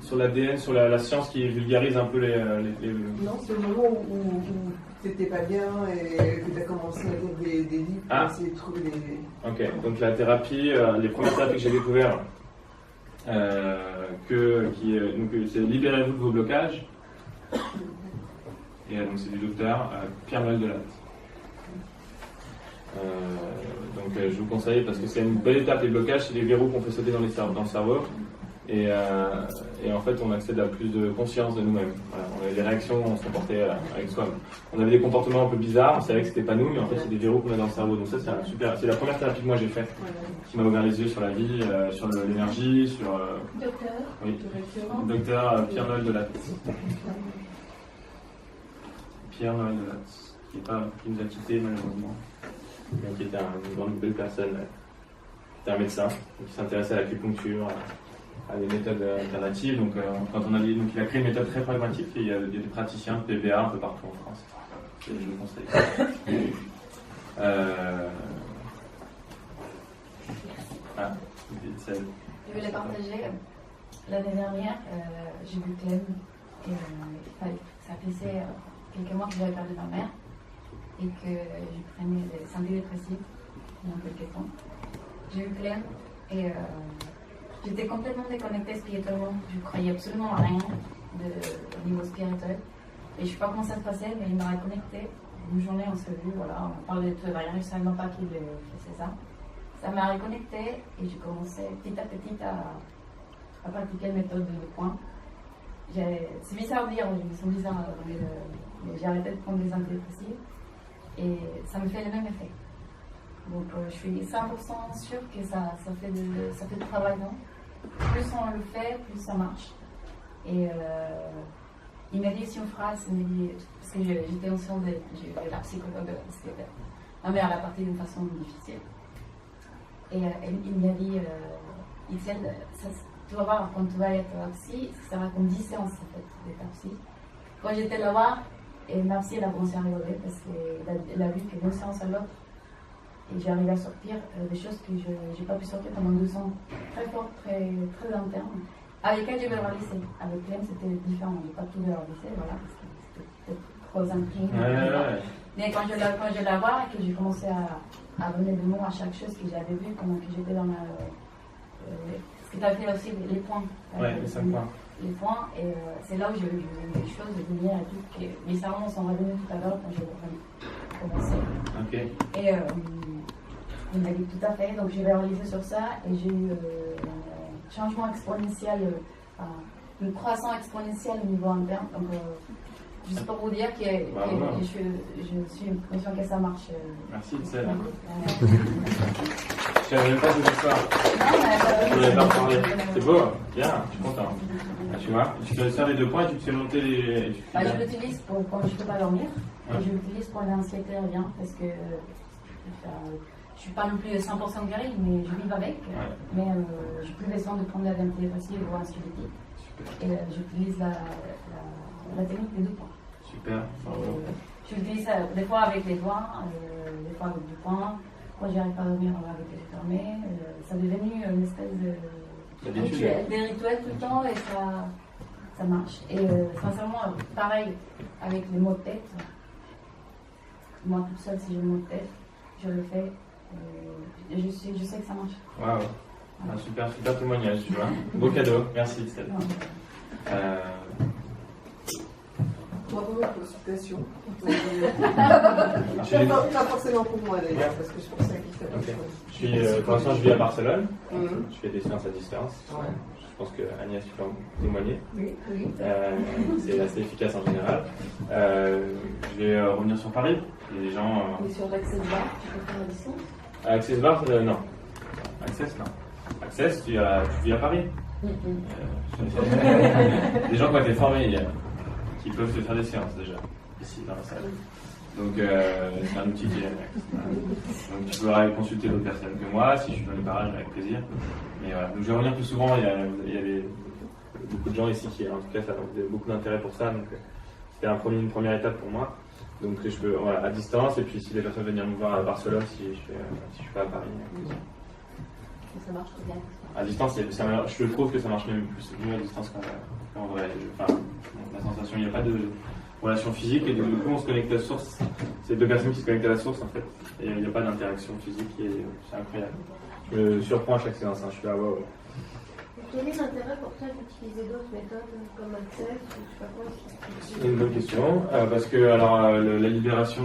Sur l'ADN, sur la science qui vulgarise un peu les... Non, c'est le moment où t'étais pas bien et que t'as commencé à lire des livres pour essayer de trouver des. Ok, donc la thérapie, les premières thérapies que j'ai découvertes, c'est libérez-vous de vos blocages. Et donc c'est du docteur Pierre-Noël Delatte. Donc je vous conseille parce que c'est une belle étape, les blocages, c'est des verrous qu'on fait sauter dans le cerveau. Et en fait, on accède à plus de conscience de nous-mêmes. Voilà, on avait des réactions, on se comportait avec soi. On avait des comportements un peu bizarres, on savait que c'était pas nous, mais en fait, c'est des verrous qu'on a dans le cerveau. Donc ça, c'est la première thérapie que moi j'ai faite, qui m'a ouvert les yeux sur la vie, sur l'énergie, sur. Docteur. Oui. Docteur Pierre-Noël Delatte. Pierre-Noël Delatte, qui nous a quittés malheureusement, mais qui était une grande belle personne, qui était un médecin, qui s'intéressait à l'acupuncture, à des méthodes alternatives. Donc, quand on a dit, donc il a créé une méthode très pragmatique et il y a des praticiens de PBA un peu partout en France. Je le conseille. Je voulais partager. L'année dernière, j'ai vu Clem et ça faisait quelques mois que j'avais perdu ma mère et que je prenais des antidépressifs il y a quelques temps. J'ai vu Clem et j'étais complètement déconnectée spirituellement. Je ne croyais absolument à rien au niveau spirituel. Et je ne sais pas comment ça se passait, mais il m'a reconnectée. Une journée, on s'est vu, voilà, on parlait de tout et rien. Je ne savais même pas qu'il faisait ça. Ça m'a reconnectée et j'ai commencé petit à petit à pratiquer la méthode de points. C'est bizarre de dire, ils sont bizarres, mais j'ai arrêté de prendre des antidépressifs et ça me fait le même effet. Donc je suis 100% sûre que ça fait du travail, non? Plus on le fait, plus ça marche. Et il m'a dit une phrase, il m'a dit, parce que j'étais enceinte de la psychologue, parce que ma mère l'a partie d'une façon difficile. Et il m'a dit, tu vas voir, quand tu vas être psy, ça va comme 10 séances en fait, d'être psy. Quand j'étais là-bas, et ma psy, elle a commencé à rigoler parce qu'elle a vu que d'une séance à l'autre, et j'ai arrivé à sortir des choses que je n'ai pas pu sortir pendant 2 ans, très fort, très, très interne. Avec elle, j'ai verbalisé. Avec Clem, c'était différent. Je n'ai pas tout verbalisé, voilà, parce que c'était peut-être trop intime. Mais quand je la vois et que j'ai commencé à donner des mots à chaque chose que j'avais vu, comment que j'étais dans la. Ce que tu as fait aussi, les points. Oui, les 5 points. Les points, et c'est là où j'ai vu des choses, des lumières et tout, que mes salons sont revenus tout à l'heure quand j'ai commencé. Ok. Et il m'a dit tout à fait, donc j'ai verbalisé sur ça et j'ai eu un changement exponentiel, une croissance exponentielle au niveau interne. Donc, juste pour vous dire que je suis consciente que ça marche. Merci, Itsel. Je ne savais même pas cette histoire. Je ne voulais pas parler. C'est beau, bien, je suis content. Tu vois, tu peux faire les 2 points et tu peux monter les. Je l'utilise pour quand je ne peux pas dormir. Et je l'utilise pour l'anxiété, rien, parce que je ne suis pas non plus 100% guérie, mais je vis avec. Mais je n'ai plus besoin de prendre la antidépressive ou anxiolytique. Et j'utilise la technique des 2 points. Super, bravo. J'utilise ça des fois avec les doigts, des fois avec du poing. Quand j'arrive pas à dormir avec les yeux fermés, ça est devenu une espèce de rituel tout le temps et ça marche. Et sincèrement, pareil avec les mots de tête. Moi toute seule, si j'ai le mot de tête, je le fais. Je sais que ça marche. Waouh, un super témoignage, tu vois. Beau cadeau, merci Estelle. Bravo pour la consultation. Pas forcément pour moi d'ailleurs, parce que je pensais qu'il fallait. Pour l'instant, je vis à Barcelone. Je fais des séances à distance. Je pense que Agnès, tu peux en témoigner. Oui. C'est assez efficace en général. Je vais revenir sur Paris. Il y a des gens. Mais sur l'Access Bar, tu peux faire à distance? Access Bar, non. Access, non. Access, tu vis à Paris. Des gens qui ont été formés qui peuvent te faire des séances déjà, ici dans la salle. Donc c'est un outil qui est. Donc tu peux consulter d'autres personnes que moi, si je suis dans les parages, avec plaisir. Mais voilà. Donc je vais revenir plus souvent, il y a beaucoup de gens ici qui, en tout cas, ça a beaucoup d'intérêt pour ça. Donc c'était une première étape pour moi. Donc je peux, voilà, à distance, et puis si les personnes viennent me voir à Barcelone, si je suis pas à Paris. Ça marche bien. À distance, je trouve que ça marche même mieux à distance qu'en vrai. Enfin, la sensation, il n'y a pas de relation physique, et du coup on se connecte à la source. C'est deux personnes qui se connectent à la source en fait. Et il n'y a pas d'interaction physique, c'est incroyable. Je me surprends à chaque séance, hein. Je suis là, wow. Quel est l'intérêt pour toi d'utiliser d'autres méthodes comme Access ou je sais pas quoi? C'est une bonne question, parce que alors, la libération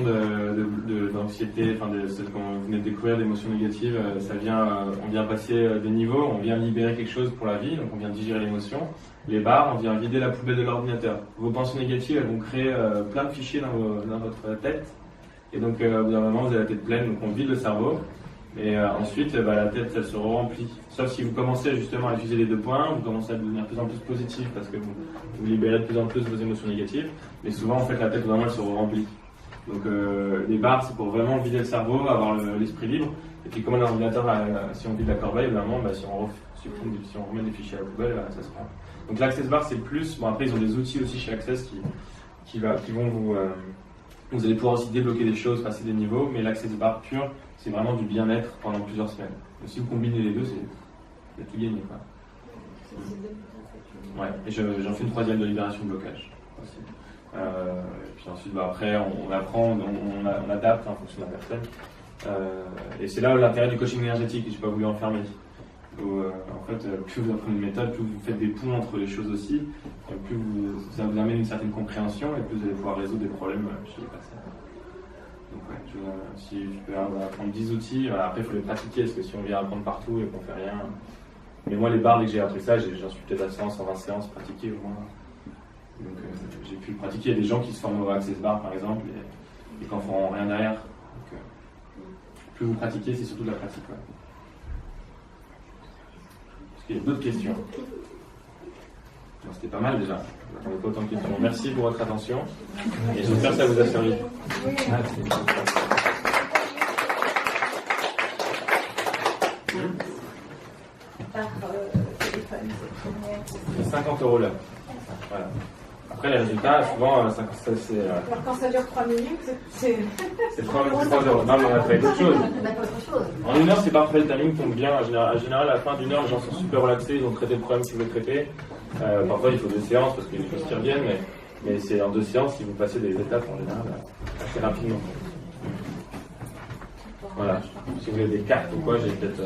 d'anxiété, enfin de celle qu'on venait de découvrir, d'émotions négatives, ça vient, on vient passer des niveaux, on vient libérer quelque chose pour la vie, donc on vient digérer l'émotion. Les barres, on vient vider la poubelle de l'ordinateur. Vos pensées négatives, elles vont créer plein de fichiers dans votre tête, et donc au bout d'un moment vous avez la tête pleine, donc on vide le cerveau. Et ensuite, la tête, elle se remplit. Sauf si vous commencez justement à utiliser les 2 points, vous commencez à devenir de plus en plus positif parce que vous libérez de plus en plus vos émotions négatives. Mais souvent, en fait, la tête, vraiment, elle se remplit. Donc, les barres, c'est pour vraiment vider le cerveau, avoir l'esprit libre. Et puis, comme un ordinateur, si on vide la corbeille, vraiment, si on remet des fichiers à la poubelle, ça se rend. Donc, l'Access Bar, c'est plus. Bon, après, ils ont des outils aussi chez Access qui vont vous. Vous allez pouvoir aussi débloquer des choses, passer des niveaux, mais l'Access Bar pur, c'est vraiment du bien-être pendant plusieurs semaines. Donc, si vous combinez les deux, il y a tout gagné, quoi. Ouais, et j'en fais une 3e de libération de blocage aussi. Et puis ensuite, après, on apprend, on adapte en fonction de la personne. Et c'est là l'intérêt du coaching énergétique, et je n'ai pas voulu enfermer. Où, en fait, plus vous apprenez une méthode, plus vous faites des ponts entre les choses aussi, et plus ça vous amène une certaine compréhension, et plus vous allez pouvoir résoudre des problèmes chez les personnes. Donc ouais, si je peux apprendre 10 outils, après il faut les pratiquer, parce que si on vient apprendre partout et qu'on fait rien... Mais moi les barres, dès que j'ai appris ça, j'en suis peut-être à 120 séances pratiquées au moins. Donc j'ai pu le pratiquer. Il y a des gens qui se forment au Access Bar par exemple, et qui n'en feront rien derrière. Donc plus vous pratiquez, c'est surtout de la pratique. Ouais. Est-ce qu'il y a d'autres questions? C'était pas mal déjà. On n'a pas autant de questions. Merci pour votre attention. Et j'espère que ça vous a servi. Merci. Par téléphone, c'est 50 € là. Voilà. Après, les résultats, souvent, c'est. Alors, quand ça dure 3 minutes, c'est. C'est 3 €. Non, mais on a fait d'autres choses. En 1 heure, c'est parfait, le timing tombe bien. En général, à la fin d'1 heure, les gens sont super relaxés, ils ont traité le problème qu'ils voulaient traiter. Parfois, il faut 2 séances parce qu'il y a des choses qui reviennent, mais c'est en 2 séances si vous passez des étapes en général assez rapidement. Voilà. Si vous avez des cartes ou quoi, j'ai peut-être.